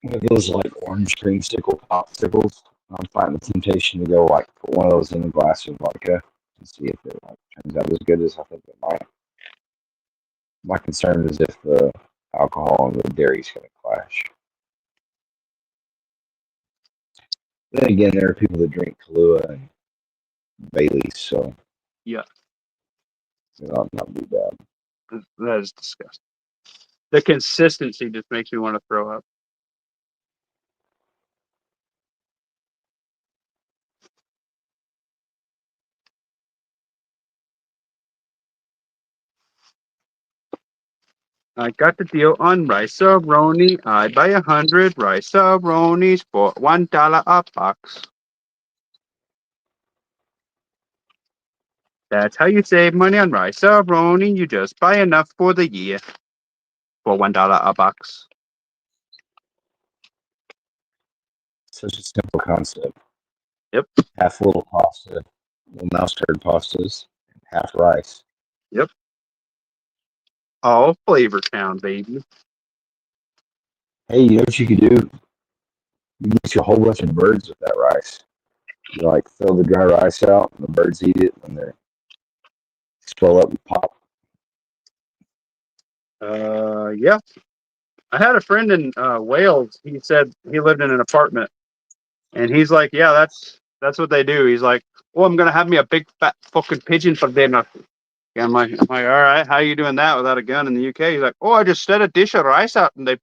one of those like orange creamsicle popsicles. I'm fighting the temptation to go like put one of those in a glass of vodka and see if it like turns out as good as I think it might. My concern is if the alcohol and the dairy is going to clash. Then again, there are people that drink Kahlua and Bailey's, so Yeah, it ought not be bad. that is disgusting. The consistency just makes me want to throw up. I got the deal on rice-a-roni. I buy 100 rice-a-ronis for $1 a box. That's how you save money on rice-a-roni. You just buy enough for the year for $1 a box. Such a simple concept. Yep. Half little pasta, little mouse turd pastas, and half rice. Yep. All Flavor Town, baby. Hey, you know what you could do? You mix a whole bunch of birds with that rice. You like throw the dry rice out, and the birds eat it, and they swell up and pop. Yeah. I had a friend in Wales. He said he lived in an apartment, and he's like, "Yeah, that's what they do." He's like, "Oh, I'm gonna have me a big fat fucking pigeon for dinner." Yeah, I'm like, all right, how are you doing that without a gun in the UK? He's like, "Oh, I just set a dish of rice out, and they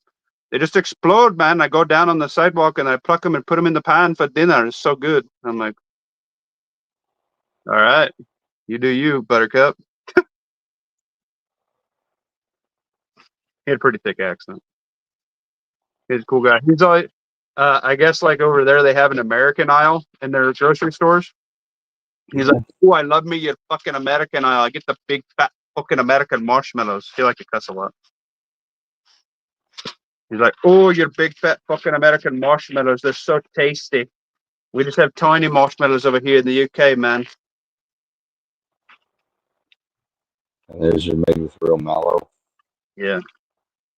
just explode, man. I go down on the sidewalk and I pluck them and put them in the pan for dinner. It's so good." I'm like, "All right, you do you, Buttercup." He had a pretty thick accent. He's a cool guy. He's always, I guess, like over there, they have an American aisle in their grocery stores. He's like, "Oh, I love me your fucking American aisle. I get the big fat fucking American marshmallows." He like to cuss a lot. He's like, "Oh, your big fat fucking American marshmallows. They're so tasty. We just have tiny marshmallows over here in the UK, man." And those are made with real mallow. Yeah.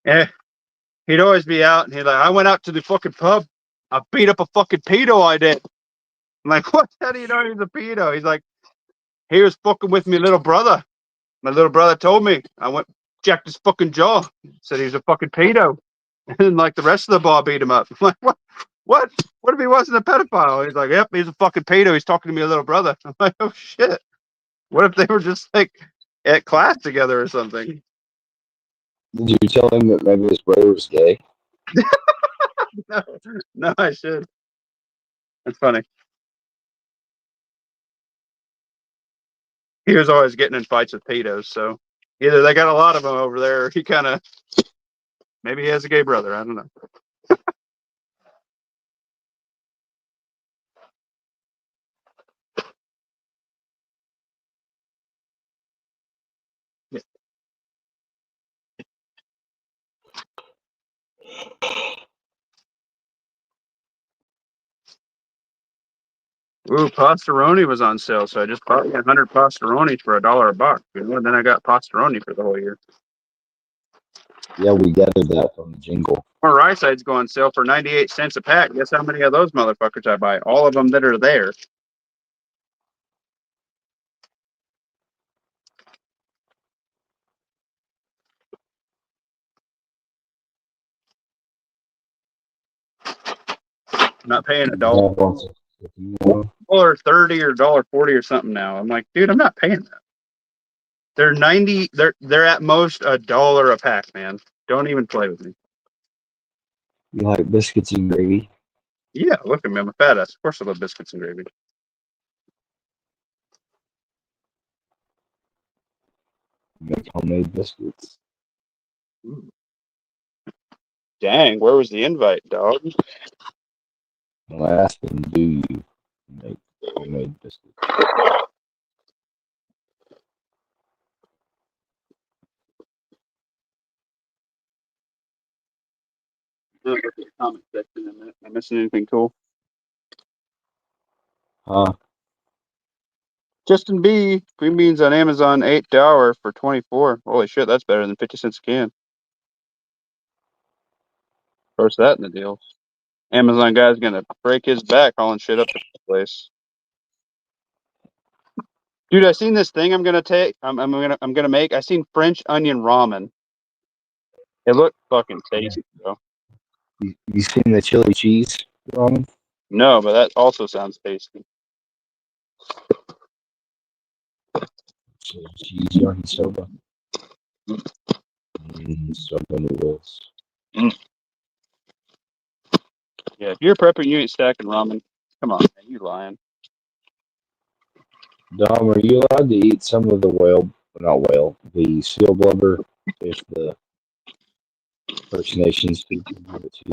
Yeah. He'd always be out and he'd like, "I went out to the fucking pub. I beat up a fucking pedo, I did." I'm like, "What? How do you know he's a pedo?" He's like, "He was fucking with me little brother. My little brother told me. I went, jacked his fucking jaw. Said he was a fucking pedo." And like the rest of the bar beat him up. I'm like, "What? What? What if he wasn't a pedophile?" He's like, "Yep, he's a fucking pedo. He's talking to me, a little brother." I'm like, "Oh shit. What if they were just like at class together or something?" Did you tell him that maybe his brother was gay? No, no, I should. That's funny. He was always getting in fights with pedos, so either they got a lot of them over there, or he kind of maybe he has a gay brother. I don't know. Yeah. Ooh, pastaroni was on sale, so I just bought me 100 pastaronis for $1 a box. And then I got pastaroni for the whole year. Yeah, we gathered that from the jingle. More rice sides go on sale for 98 cents a pack. Guess how many of those motherfuckers I buy? All of them that are there. I'm not paying a dollar, Yeah, $1.30 or $1.40 or something now. I'm like, dude, I'm not paying that. They're 90. They're at most $1 a pack, man. Don't even play with me. You like biscuits and gravy? Yeah, look at me. I'm a fat ass. Of course I love biscuits and gravy. Make homemade biscuits. Mm. Dang, where was the invite, dog? I'm asking, do you make homemade biscuits? Look at the comment section in a minute. Am I missing anything cool? Huh? Justin B. Green beans on Amazon, $8 for 24. Holy shit, that's better than 50 cents a can. Throws that in the deal. Amazon guy's gonna break his back hauling shit up to the place. Dude, I seen this thing I'm gonna take. I'm gonna make. I seen French onion ramen. It looked fucking Yeah. tasty, bro. You seen the chili cheese ramen? No, but that also sounds tasty. Chili cheese yakisoba. Soba noodles. Mm. Yeah, if you're prepping, you ain't stacking ramen. Come on, man, you lying. Dom, are you allowed to eat some of the whale, not whale, the seal blubber if the First Nations people give it to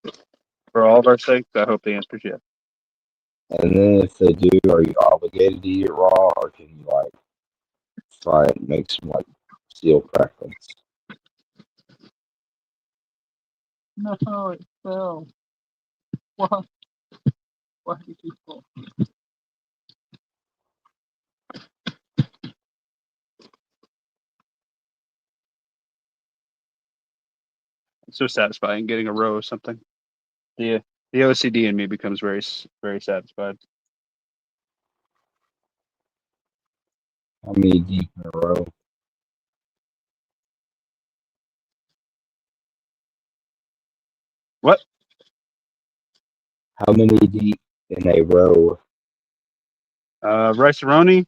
you? For all of our sakes, I hope the answer's yes. And then if they do, are you obligated to eat it raw, or can you like fry it and make some like seal cracklings? No, it fell. Why? Why did you fall? It's so satisfying getting a row of something. The OCD in me becomes very satisfied. How many deep in a row? What? How many deep in a row? Rice-A-Roni?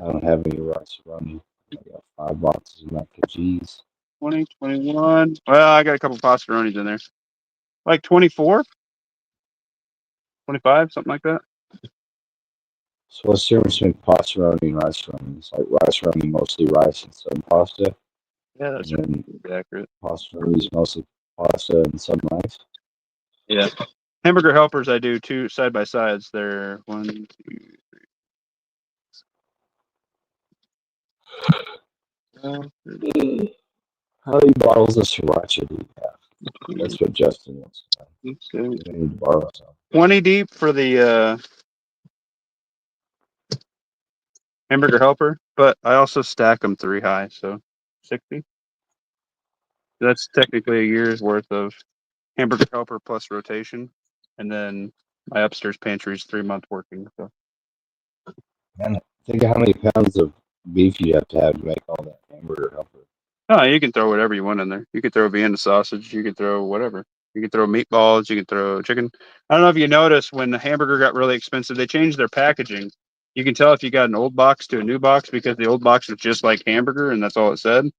I don't have any rice running. I got 5 boxes of mac and cheese. 20, 21. Well, I got a couple pastaronis in there. Like 24, 25, something like that. So what's the difference between pasta running and rice running? It's like rice running mostly rice and some pasta, Yeah, and that's then pretty accurate. pasta running is mostly pasta and some rice. Yeah. Hamburger helpers, I do two side by sides. They're 1, 2. How many bottles of sriracha do you have? That's what Justin wants to know. I need to borrow some. 20 deep for the hamburger helper, but I also stack them 3 high, so 60. That's technically a year's worth of hamburger helper plus rotation, and then my upstairs pantry is 3 month working. So Man, think of how many pounds of beef you have to make all that hamburger helper. oh, you can throw whatever you want in there. You could throw Vienna sausage. You could throw whatever. You could throw meatballs. You could throw chicken. I don't know if you noticed when the hamburger got really expensive, they changed their packaging. You can tell if you got an old box to a new box because the old box was just like hamburger and that's all it said.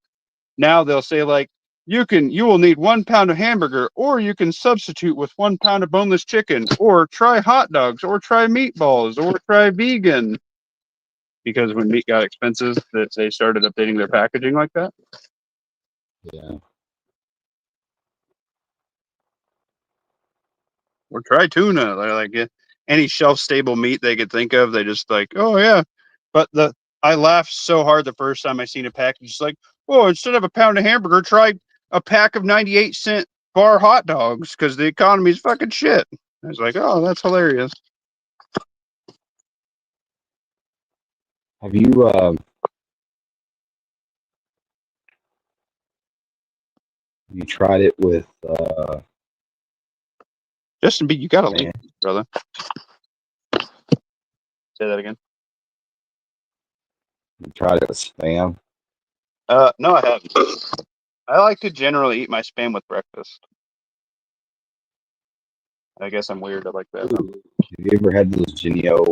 Now they'll say like you will need 1 pound of hamburger, or you can substitute with 1 pound of boneless chicken, or try hot dogs, or try meatballs, or try vegan. Because when meat got expensive, that they started updating their packaging like that. Yeah. Or try tuna. They're like any shelf stable meat they could think of. They just like, oh yeah. But I laughed so hard the first time I seen a package. It's like, oh, instead of a pound of hamburger, try a pack of 98-cent bar hot dogs because the economy's fucking shit. I was like, oh, that's hilarious. Have you you tried it with Justin B, you got a link, man? brother. Say that again. You tried it with spam? No, I haven't. I like to generally eat my spam with breakfast. I guess I'm weird. I like that. Ooh, have you ever had those Genio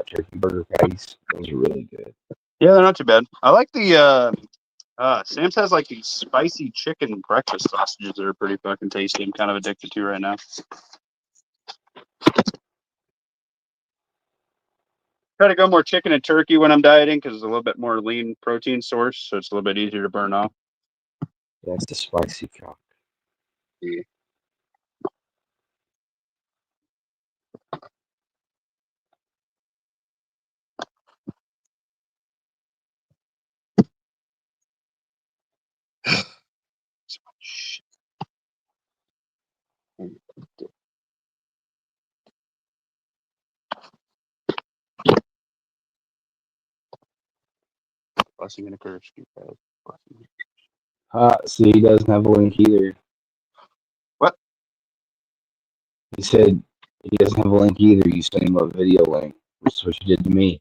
turkey burger patties? Those are really good. Yeah, they're not too bad. I like the Sam's has like these spicy chicken breakfast sausages that are pretty fucking tasty. I'm kind of addicted to right now. Try to go more chicken and turkey when I'm dieting because it's a little bit more lean protein source, so it's a little bit easier to burn off. That's the spicy cock. Yeah. Blessing and a curse. See, he doesn't have a link either. What? He said he doesn't have a link either. You sent him a video link, which is what you did to me.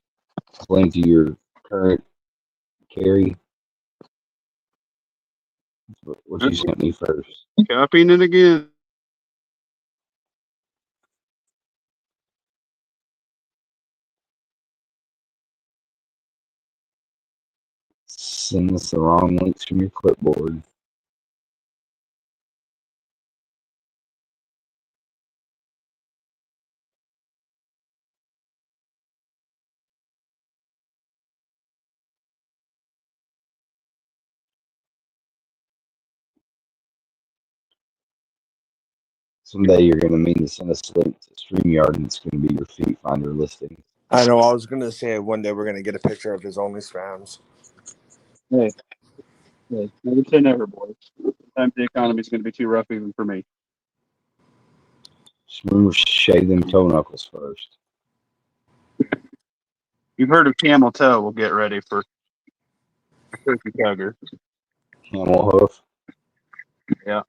A link to your current carry, what you sent me first. Copying it again. Send us the wrong links from your clipboard. Someday you're going to mean to send us a link to StreamYard and it's going to be your feet finder listing. I know. I was gonna say one day we're gonna get a picture of his OnlyFans. Hey, never say never, boys. Sometimes the economy is going to be too rough even for me. Just remember to shave them toe knuckles first. You've heard of camel toe. We'll get ready for a turkey tugger. Camel hoof. Yeah.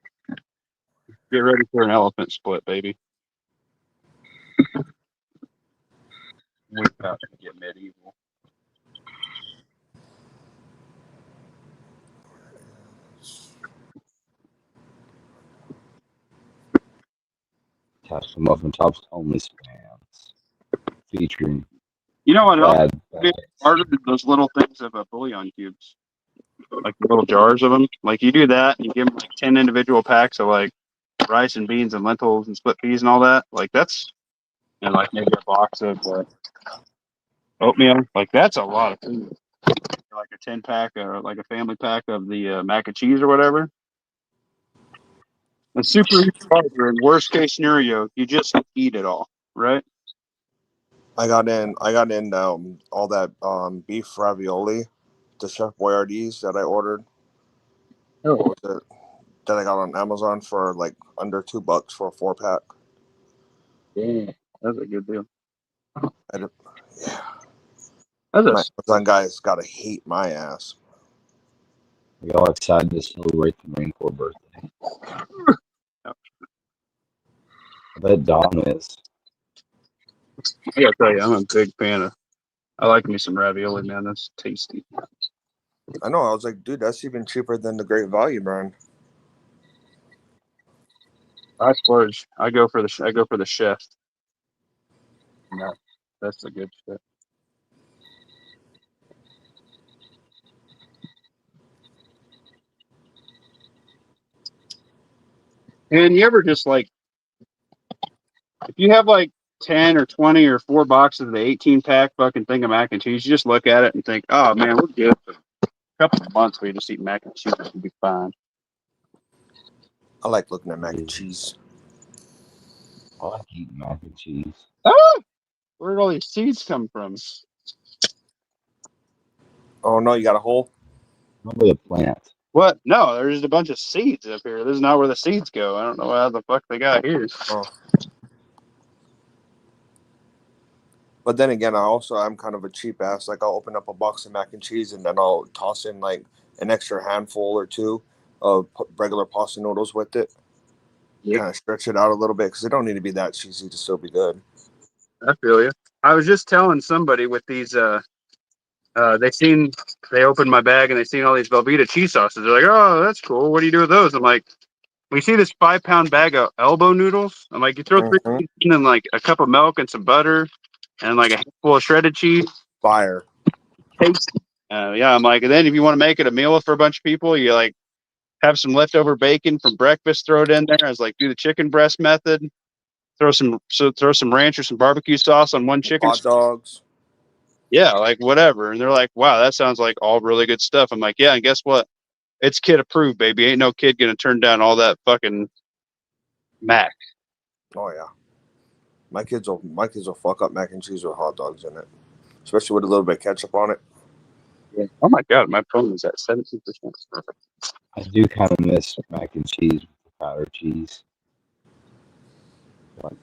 Get ready for an elephant split, baby. We're about to get medieval. Taps the muffin tops only spams. Featuring You know what else? bad Part of those little things of bouillon cubes, like the little jars of them. Like you do that, and you give them like 10 individual packs of like rice and beans and lentils and split peas and all that. Like that's, and like maybe a box of oatmeal. Like that's a lot of food. Like a 10 pack or like a family pack of the mac and cheese or whatever. It's super easy. In worst case scenario, you just eat it all, right? I got in all that beef ravioli, the Chef Boyardee's that I ordered. Oh, What was it? That I got on Amazon for like under $2 for a 4-pack. yeah, that's a good deal. Yeah, That's my Amazon guys gotta hate my ass. We all excited to celebrate the Marine Corps birthday. I bet Dom is. I gotta tell you, I'm a big fan of. I like me some ravioli, man. That's tasty. I know. I was like, dude, that's even cheaper than the Great Value brand. I splurge. I go for the chef. No, that's a good shit. And you ever just like, if you have like 10 or 20 or 4 boxes of the 18 pack fucking thing of mac and cheese, you just look at it and think, oh man, we're good. For a couple of months we just eat mac and cheese and be fine. I like looking at mac and cheese. I like eating mac and cheese. Ah! Where did all these seeds come from? Oh no, you got a hole? Probably a plant. What? No, there's just a bunch of seeds up here. This is not where the seeds go. I don't know how the fuck they got here. Oh. But then again, I'm kind of a cheap ass. Like I'll open up a box of mac and cheese and then I'll toss in like an extra handful or two of regular pasta noodles with it. Yep. Kind of stretch it out a little bit because it don't need to be that cheesy to still be good. I feel you. I was just telling somebody with these they opened my bag and they seen all these Velveeta cheese sauces. They're like, "Oh, that's cool. What do you do with those?" I'm like, We see this 5-pound bag of elbow noodles. I'm like, you throw 3 Mhm. in and like a cup of milk and some butter and like a handful of shredded cheese. Fire. Tasty. Yeah, I'm like, and then if you want to make it a meal for a bunch of people, you like have some leftover bacon from breakfast, throw it in there. I was like, do the chicken breast method. Throw some ranch or some barbecue sauce on one chicken. Hot dogs. Yeah, like whatever. And they're like, wow, that sounds like all really good stuff. I'm like, yeah, and guess what? It's kid approved, baby. Ain't no kid gonna turn down all that fucking mac. Oh yeah. My kids will fuck up mac and cheese with hot dogs in it, especially with a little bit of ketchup on it. Yeah. Oh my god, my phone is at 17%. I do kind of miss mac and cheese with the powdered cheese. Like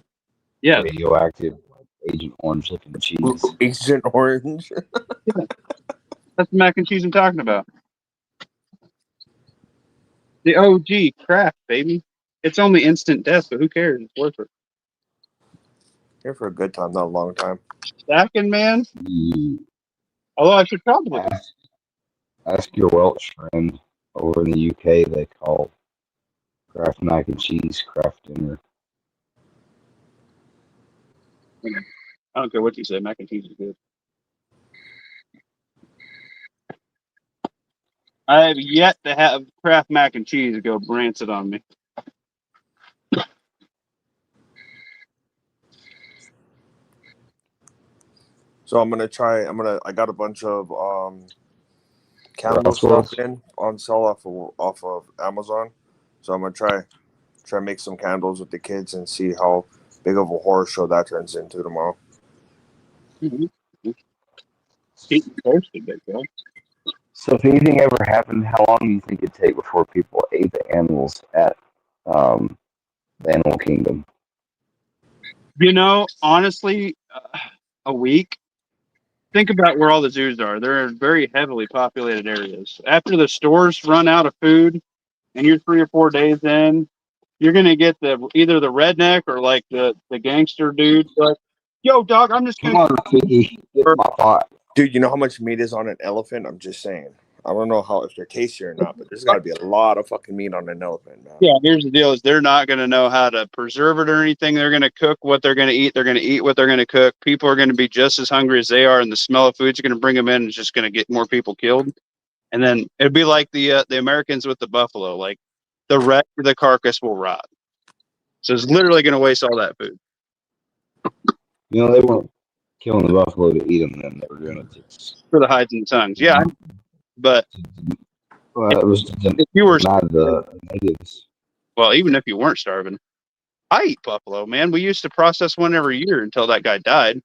Yeah, radioactive, like Agent Orange looking cheese. Agent Orange. that's the mac and cheese I'm talking about. The OG Kraft, baby. It's only instant death, but who cares? It's worth it. Here for a good time, not a long time. Stacking, man. You Although I should probably. ask your Welsh friend over in the UK. They call Kraft mac and cheese Kraft dinner. I don't care what you say. Mac and cheese is good. I have yet to have Kraft mac and cheese go rancid on me. So I got a bunch of candle Brussels. stuff in on sale off of Amazon. So I'm gonna try make some candles with the kids and see how big of a horror show that turns into tomorrow. Mm-hmm. Eating toasted, big guy. So if anything ever happened, how long do you think it'd take before people ate the animals at the animal kingdom? You know, honestly, a week. Think about where all the zoos are. They're in very heavily populated areas. After the stores run out of food, and you're 3 or 4 days in, you're gonna get either the redneck or like the gangster dude. Like, yo, dog, I'm just Come gonna. on, Figgy, get my pot. Dude, you know how much meat is on an elephant? I'm just saying. I don't know if they're tasty or not, but there's got to be a lot of fucking meat on an elephant, man. Yeah, here's the deal: is they're not gonna know how to preserve it or anything. They're gonna cook what they're gonna eat. They're gonna eat what they're gonna cook. People are gonna be just as hungry as they are, and the smell of food's gonna bring them in. And it's just gonna get more people killed. And then it'd be like the Americans with the buffalo. Like the rest of the carcass will rot. So it's literally gonna waste all that food. You know, they weren't killing the buffalo to eat them, then they were doing it For the hides and tongues. Yeah, but well, it was to if you were deny the natives. well, even if you weren't starving, I eat buffalo, man. We used to process one every year until that guy died.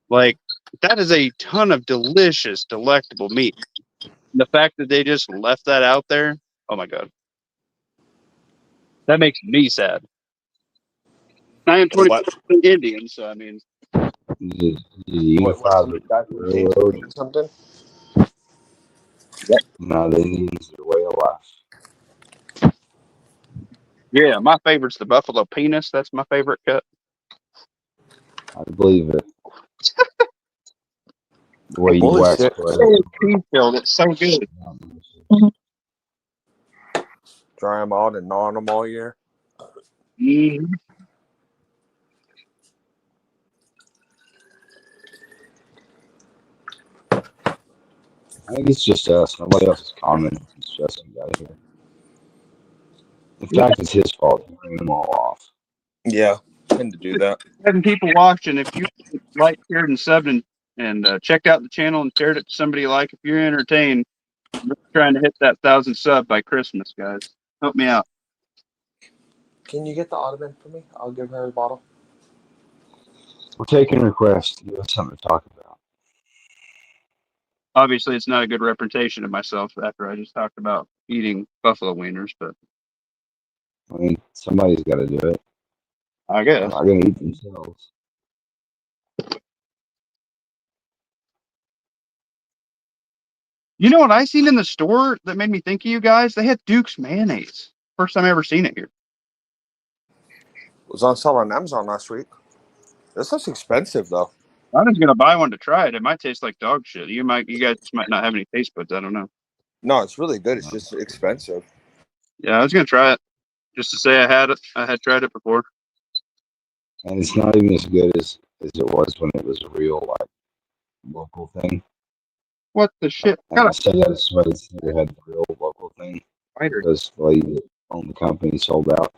Like that is a ton of delicious, delectable meat. The fact that they just left that out there, oh my god, that makes me sad. I am 20% What? Indian, so I mean, You unify What? the Guy from King railroad. or something? No, the Indians their way of life. yeah, my favorite's the buffalo penis. That's my favorite cut. I believe it. The way you Holy wax shit. Filled. It's so good. Dry them out and gnaw on them all year. Mm-hmm. I think it's just us. Nobody else is commenting. It's just you guys here. In fact, it's his fault. He bring them all off. Yeah, I tend to do that. Having people watching, if you like, shared, and subbed and checked out the channel and shared it to somebody you like, if you're entertained, we're trying to hit that 1,000 sub by Christmas, guys. Help me out. Can you get the ottoman for me? I'll give her a bottle. We're taking requests to give us something to talk about. Obviously, it's not a good representation of myself after I just talked about eating buffalo wieners, but I mean, somebody's got to do it. I They're guess. not going to eat themselves. You know what I seen in the store that made me think of you guys? They had Duke's mayonnaise. First time I ever seen it here. It was on sale on Amazon last week. This looks expensive though. I'm just gonna buy one to try it. It might taste like dog shit. You guys might not have any taste buds. I don't know. No, it's really good. It's just expensive. Yeah, I was gonna try it. Just to say I had it. I had tried it before. And it's not even as good as it was when it was a real like local thing. What the shit? And Got I say that as well as they had the real local thing a spider. because the lady that owned the company sold out.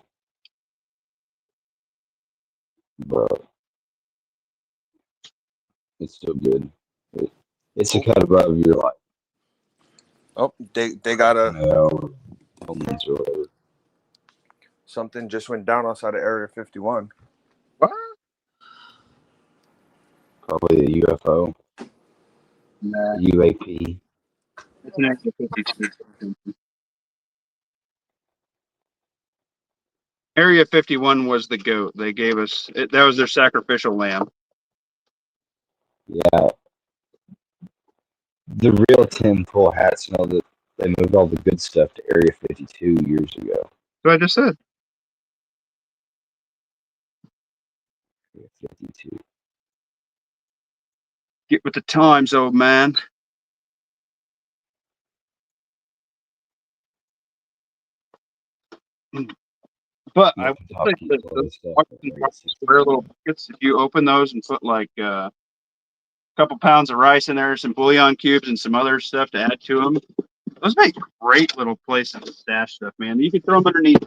But it's still good. It's a cut above your like Oh, they got a canal or Pullmans or whatever. something just went down outside of Area 51. What? Probably a UFO, Nah, UAP. it's an Area 52. Area 51 was the goat. They gave us that was their sacrificial lamb. Yeah, the real tinfoil hats know that they moved all the good stuff to Area 52 years ago. So I just said, Area 52. get with the times, old man. But I Yeah, would say Kentucky, that all the this stuff at Washington Area square little 61. buckets, if you open those and put like a couple pounds of rice in there, some bouillon cubes, and some other stuff to add to them, those make great little places to stash stuff, man. You could throw them underneath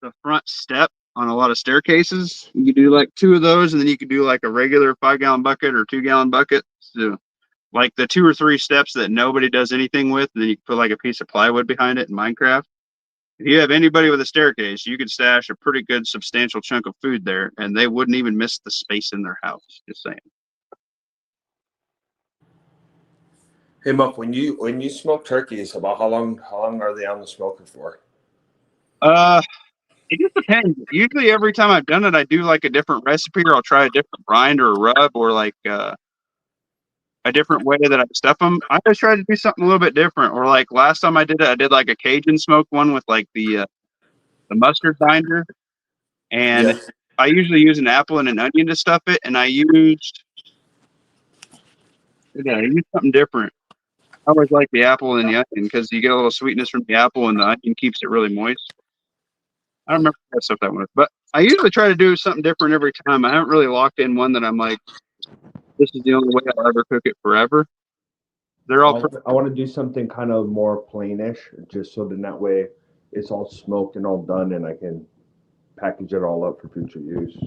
the front step on a lot of staircases. You could do like two of those, and then you could do like a regular 5 gallon bucket or 2 gallon bucket. So like the 2 or 3 steps that nobody does anything with, and then you can put like a piece of plywood behind it in Minecraft. If you have anybody with a staircase, you could stash a pretty good substantial chunk of food there, and they wouldn't even miss the space in their house. Just saying. Hey Muff, when you smoke turkeys, about how long are they on the smoker for? Uh, it just depends. Usually, every time I've done it, I do like a different recipe, or I'll try a different grind or a rub, or like a different way that I stuff them. I just try to do something a little bit different. Or like last time I did it, I did like a Cajun smoke one with like the mustard binder, and Yeah. I usually use an apple and an onion to stuff it, and I used something different. I always like the apple and the onion because you get a little sweetness from the apple, and the onion keeps it really moist. I don't remember what stuff that was, but I usually try to do something different every time. I haven't really locked in one that I'm like, this is the only way I'll ever cook it forever. They're all pretty. I want to do something kind of more plainish, just so then that way it's all smoked and all done, and I can package it all up for future use.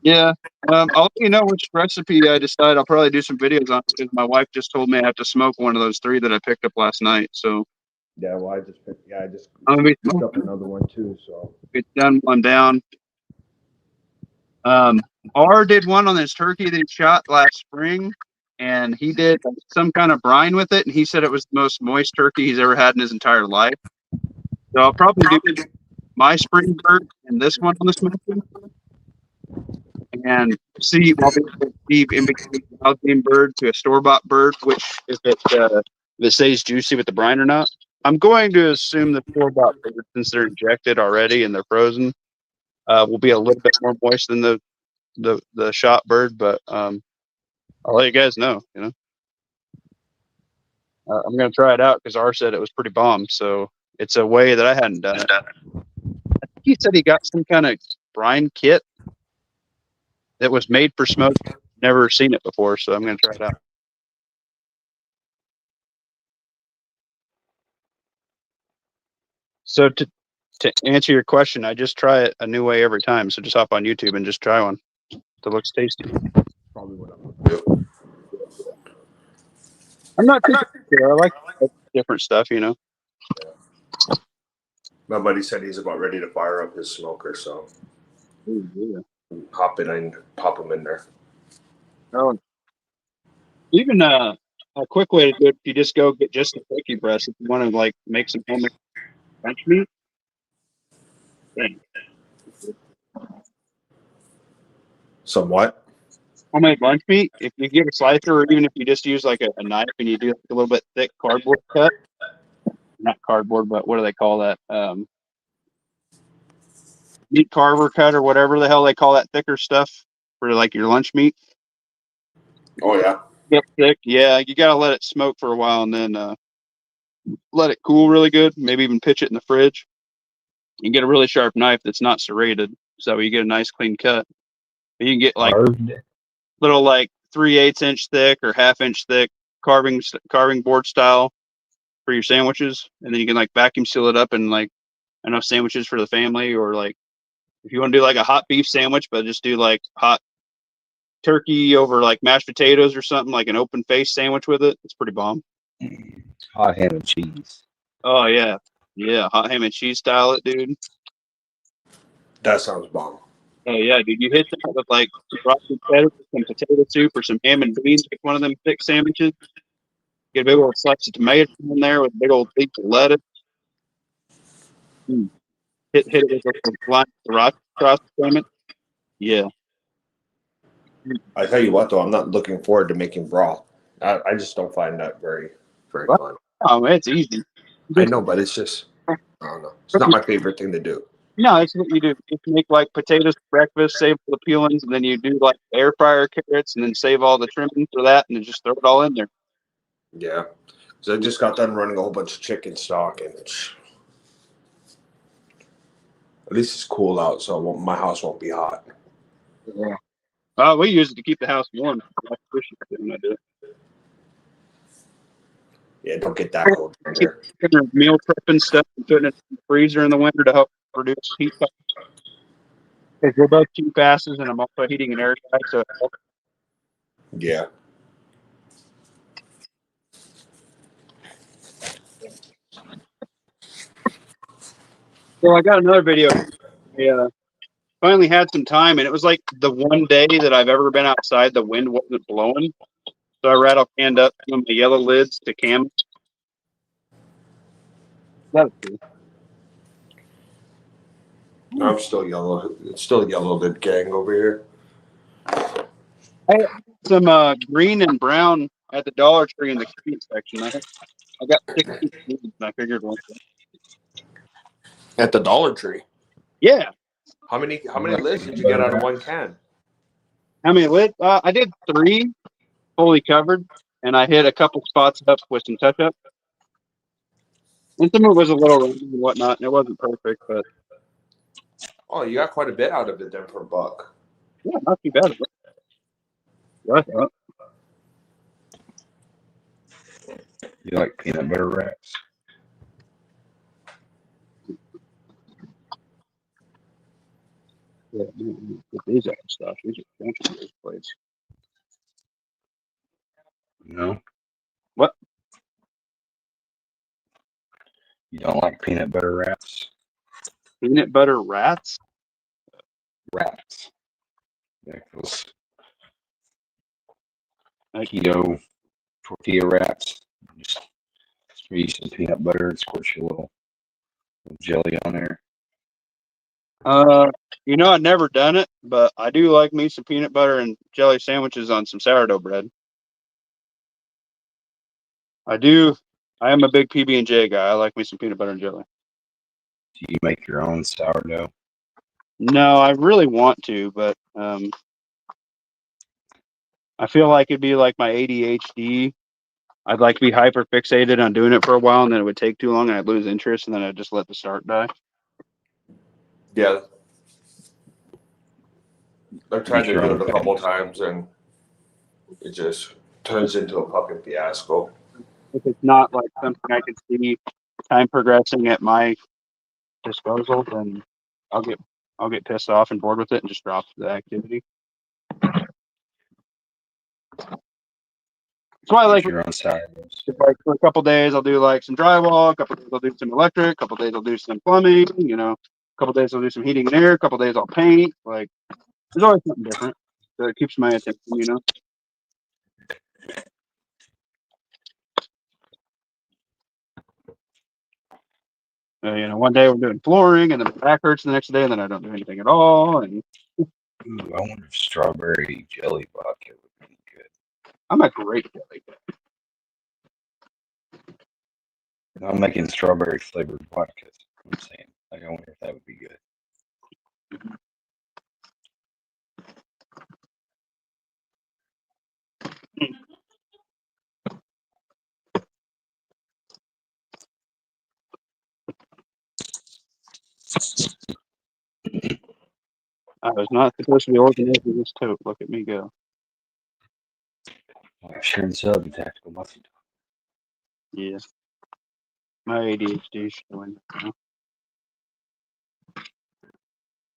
Yeah. I'll let you know which recipe I decide. I'll probably do some videos on it because my wife just told me I have to smoke one of those 3 that I picked up last night. So Yeah, well, I just picked. Yeah, I just I'm gonna be picked up another one too. So it's done one down. R did one on his turkey that he shot last spring, and he did some kind of brine with it, and he said it was the most moist turkey he's ever had in his entire life. So I'll probably do my spring bird and this one on the smoker, and see. I'll be able to see in between a wild game bird to a store bought bird, which if it stays juicy with the brine or not. I'm going to assume the store bought bird, since they're injected already and they're frozen, will be a little bit more moist than the shot bird, but I'll let you guys know. I'm gonna try it out because R said it was pretty bomb. So it's a way that I hadn't done it. I think he said he got some kind of brine kit that was made for smoke. Never seen it before, so I'm gonna try it out. So to answer your question, I just try it a new way every time. So just hop on YouTube and just try one that looks tasty. probably what I'm gonna do. I'm not too particular. I like different stuff. My buddy said he's about ready to fire up his smoker, so Ooh, yeah. hop in and pop them in there. Oh, even a quick way to do it, if you just go get just a turkey breast, if you want to like make some homemade French meat. Dang. Somewhat. Homemade lunch meat, if you give a slicer, or even if you just use like a knife and you do like a little bit thick cardboard cut, not cardboard, but what do they call that? Meat carver cut or whatever the hell they call that thicker stuff for like your lunch meat. Oh yeah. Yep, thick. Yeah, you gotta let it smoke for a while and then let it cool really good. Maybe even pitch it in the fridge. You get a really sharp knife that's not serrated, so you get a nice clean cut. You can get like Carved. little like 3/8 inch thick or ½ inch thick carving board style for your sandwiches, and then you can like vacuum seal it up and like enough sandwiches for the family, or like if you want to do like a hot beef sandwich, but just do like hot turkey over like mashed potatoes or something, like an open face sandwich with it. It's pretty bomb. Hot ham and cheese. Oh yeah, hot ham and cheese style it, dude. That sounds bomb. Oh yeah, dude. You hit that with like some roasted cheddar, some potato soup, or some ham and beans. Pick one of them thick sandwiches. Get a big old slice of tomato in there with a big old piece of lettuce. Mm. Hit it with a line of sriracha across the sandwich. Yeah. I tell you what, though, I'm not looking forward to making broth. I just don't find that very fun. Oh man, it's easy. I know, but it's just I don't know. It's not my favorite thing to do. No, it's what you do. You make like potatoes for breakfast, save all the peelings, and then you do like air fryer carrots, and then save all the trimmings for that, and then just throw it all in there. Yeah, so I just got done running a whole bunch of chicken stock, and at least it's cool out, so my house won't be hot. Yeah. We use it to keep the house warm. When I do it. Yeah, don't get that cold in here. Meal prepping stuff and putting it in the freezer in the winter to help produce heat. Because we're both cheap asses, and I'm also heating an air guy, so it helps. Yeah. So I got another video. I finally had some time, and it was like the one day that I've ever been outside. The wind wasn't blowing, so I rattle canned up some of the yellow lids to cam. That was cool. I'm still yellow. It's still yellow lid gang over here. I had some green and brown at the Dollar Tree in the cute section. I got 16 lids, and I figured one. At the Dollar Tree. Yeah. How many lids did you get out of one can? How many lids? I did 3 fully covered, and I hit a couple spots up with some touch up. And some of it was a little runny and whatnot, and it wasn't perfect, but Oh, you got quite a bit out of it then for $1. yeah, not too bad. What? You like peanut butter wraps? Yeah, get these other stuff. These are fancy those plates. No. What? You don't like peanut butter wraps? Peanut butter rats? Wraps. Yeah, those keto tortilla wraps. Just use some peanut butter and squish a little jelly on there. I've never done it, but I do like me some peanut butter and jelly sandwiches on some sourdough bread. I do. I am a big PB&J guy. I like me some peanut butter and jelly. Do you make your own sourdough? No, I really want to, but I feel like it'd be like my ADHD. I'd like to be hyper fixated on doing it for a while, and then it would take too long, and I'd lose interest, and then I'd just let the start die. Yeah. I've tried to do it a couple times, and it just turns into a fucking fiasco. If it's not like something I can see time progressing at my disposal, then I'll get pissed off and bored with it and just drop the activity. That's why I like your own sourdoughs. Like for a couple days, I'll do like some drywall. A couple days, I'll do some electric. A couple days, I'll do some plumbing. A couple days, I'll do some heating and air. A couple days, I'll paint. Like, there's always something different. So it keeps my attention. One day we're doing flooring, and then my back hurts the next day, and then I don't do anything at all. And ooh, I wonder if strawberry jelly vodka would be good. I'm a great jelly guy. I'm making strawberry flavored vodka. I'm saying, like, I wonder if that would be good. I was not supposed to be organizing this tote. Look at me go. Sharing sub and tactical muffin. Yeah. My ADHD is showing.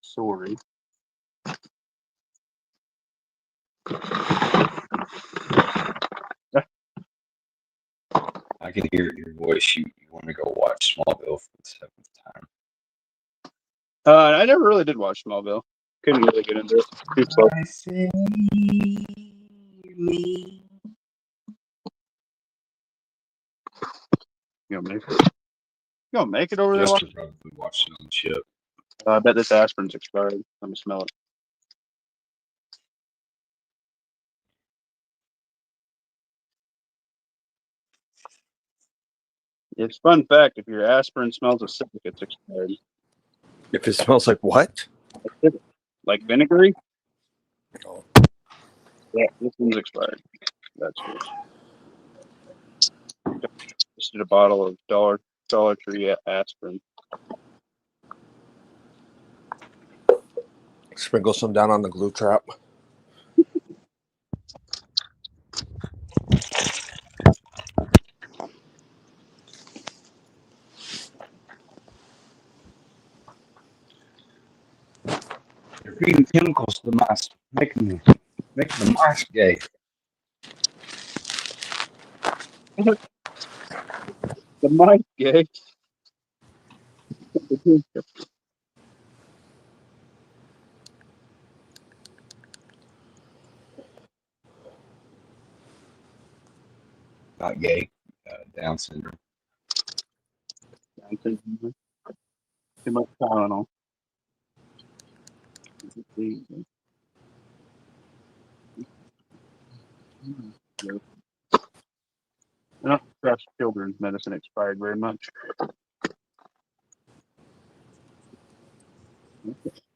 Sorry. I can hear your voice. You want to go watch Smallville for the 7th time. I never really did watch Smallville. Couldn't really get into it. Too slow. I say me. You gonna make it? You gonna make it over there? Jester probably watched it on the ship. I bet this aspirin's expired. Let me smell it. It's fun fact: if your aspirin smells acidic, it's expired. If it smells like what? Acidic. Like vinegary? Oh. Yeah, this one's expired. That's good. Just did a bottle of Dollar Tree aspirin. Sprinkle some down on the glue trap. They're feeding chemicals to the mice, making the mice gay. The mice gay. Not gay. Down syndrome. Too much Tylenol. I don't trust children's medicine expired very much.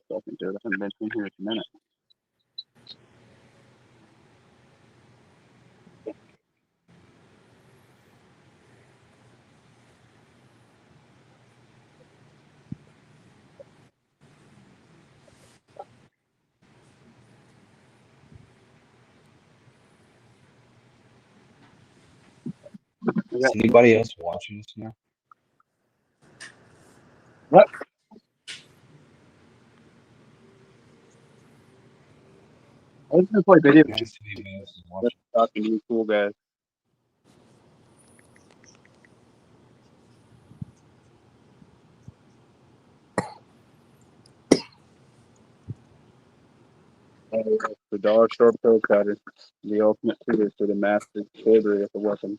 Talking to it. I haven't been in here in a minute. Is anybody else watching this now? What? I was gonna play video games. Anybody else is watching? Talking to you cool guys. The dollar store pill cutter, the ultimate tutor for the master delivery of the weapon.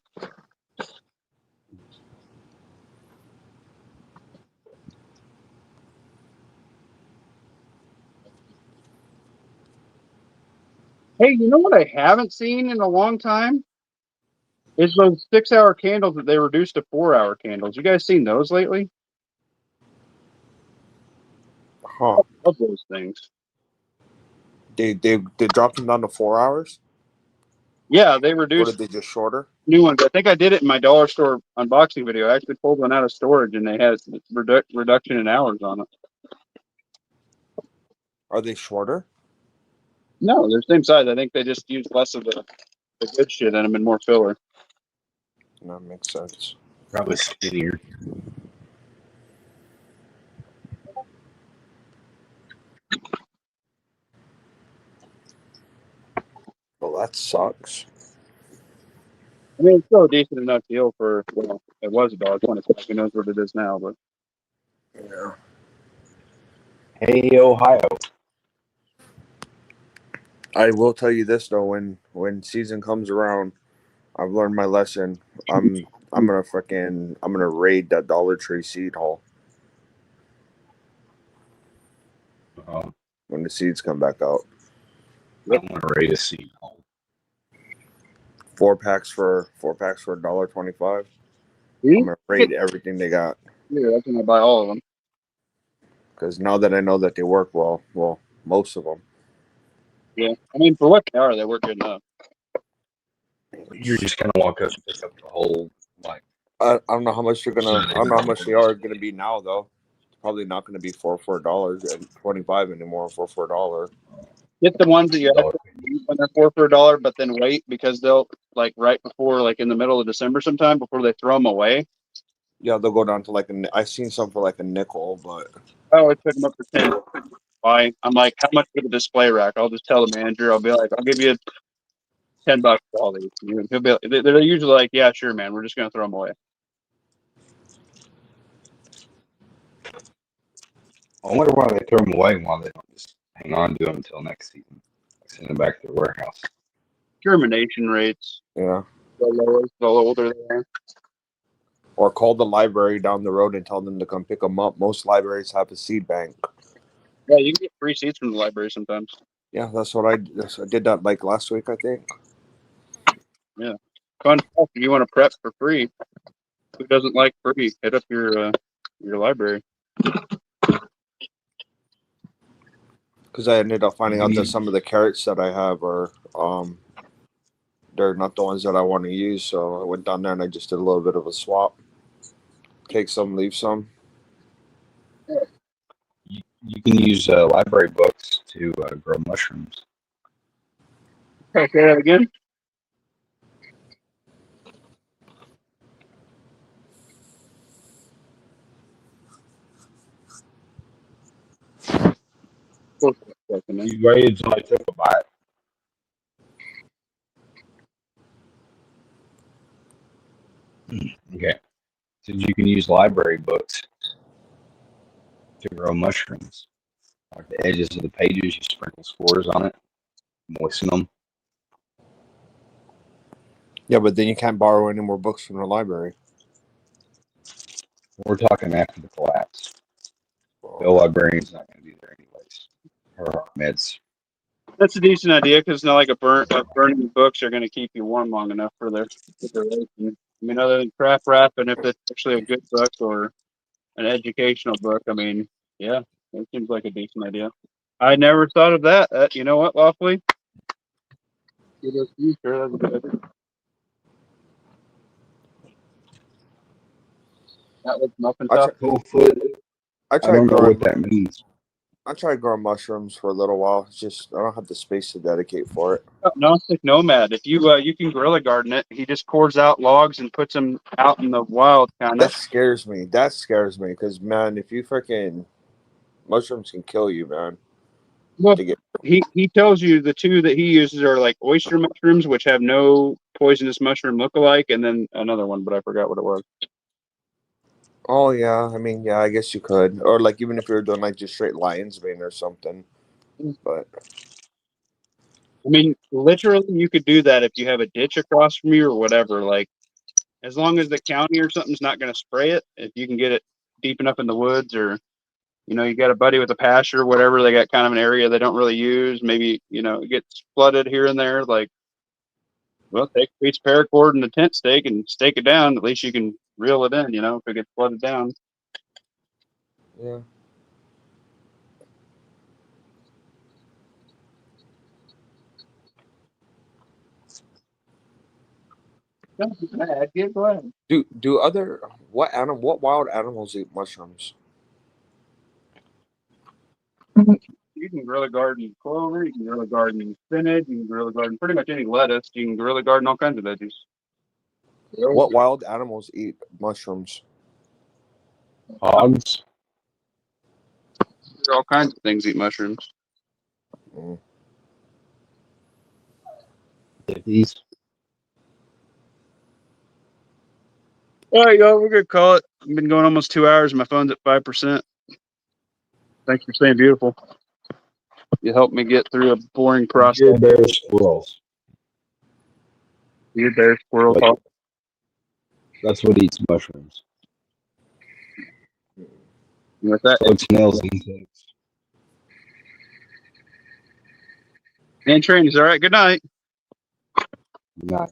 Hey, you know what I haven't seen in a long time? Is those 6-hour candles that they reduced to 4-hour candles. You guys seen those lately? Huh. I love those things. They dropped them down to 4 hours? Yeah, they Or reduced did they just shorter? new ones. I think I did it in my dollar store unboxing video. I actually pulled one out of storage and they had reduction in hours on it. Are they shorter? No, they're the same size. I think they just used less of the good shit in them and more filler. That makes sense. Probably skinnier. Well, that sucks. I mean, it's still a decent enough deal for, well, it was $1.25. Who knows what it is now, but Yeah. Hey, Ohio. I will tell you this though, when season comes around, I've learned my lesson. I'm gonna raid that Dollar Tree seed haul when the seeds come back out. I want to rate a seed home. 4 packs for $1.25. I'm gonna raid everything they got. yeah, that's when I buy all of them. Because now that I know that they work well, most of them. Yeah, I mean, for what they are, they work good enough. You're just gonna walk up and pick up the whole like. I don't know how much they're gonna. I don't know how much they are gonna be now though. probably not going to be $4 and 25 anymore for $4. Get the ones that you $1. actually use when they're 4 for $1, but then wait because they'll like right before, like in the middle of December sometime before they throw them away. Yeah, they'll go down to like I've seen some for like a nickel, but I always pick them up for 10. Why? I'm like, how much for the display rack? I'll just tell the manager. I'll be like, I'll give you $10 for all these. And he'll be. They're usually like, yeah, sure, man. We're just gonna throw them away. I wonder why they throw them away and why they don't just hang on to them until next season. Send them back to the warehouse. Germination rates. yeah. The lower, the older they are. Or call the library down the road and tell them to come pick them up. Most libraries have a seed bank. Yeah, you can get free seeds from the library sometimes. Yeah, that's what I did that like last week, I think. Yeah. Fun stuff. If you want to prep for free, who doesn't like free? Hit up your library. Because I ended up finding out that some of the carrots that I have are they're not the ones that I want to use. So I went down there and I just did a little bit of a swap. Take some, leave some. You can use library books to grow mushrooms. Okay, say that again. You waited until I took a bite. Okay. So you can use library books to grow mushrooms. Like the edges of the pages, you sprinkle spores on it, moisten them. Yeah, but then you can't borrow any more books from the library. We're talking after the collapse. The librarian's not going to be there anyways. Her meds. That's a decent idea because not like burning books are going to keep you warm long enough for their rating. I mean, other than craft wrap, and if it's actually a good book or an educational book, I mean, yeah, it seems like a decent idea. I never thought of that. You know what, Lawfully? Sure, that's a good idea. That was muffin top. I I tried don't know growing. what that means. I tried growing mushrooms for a little while. It's just I don't have the space to dedicate for it. Gnostic Nomad. If you can guerrilla garden it, he just cores out logs and puts them out in the wild, kind That of. scares me. That scares me because man, if you freaking mushrooms can kill you, man. Well, To get he tells you the two that he uses are like oyster mushrooms, which have no poisonous mushroom lookalike, and then another one, but I forgot what it was. oh yeah, I mean yeah, I guess you could, or like even if you were doing like just straight lion's mane or something. But I mean, literally, you could do that if you have a ditch across from you or whatever. Like, as long as the county or something's not going to spray it, if you can get it deep enough in the woods, or you got a buddy with a pasture or whatever, they got kind of an area they don't really use. Maybe it gets flooded here and there. Like, well, take a piece of paracord and a tent stake and stake it down. At least you can reel it in. If it gets flooded down. yeah. Go ahead. Do other what wild animals eat mushrooms? You can guerrilla garden clover, you can guerrilla garden spinach, you can guerrilla garden pretty much any lettuce, you can guerrilla garden all kinds of veggies. What wild animals eat mushrooms? Hogs. All kinds of things eat mushrooms. Mm. Turkeys. All right, y'all, we're gonna call it. I've been going almost 2 hours. My phone's at 5%. Thanks for staying beautiful. You helped me get through a boring process. Deer, bears, squirrels. Deer, bear, squirrel talk. That's what eats mushrooms. With that, Bugs, snails, insects. and train is all right. Good night. Not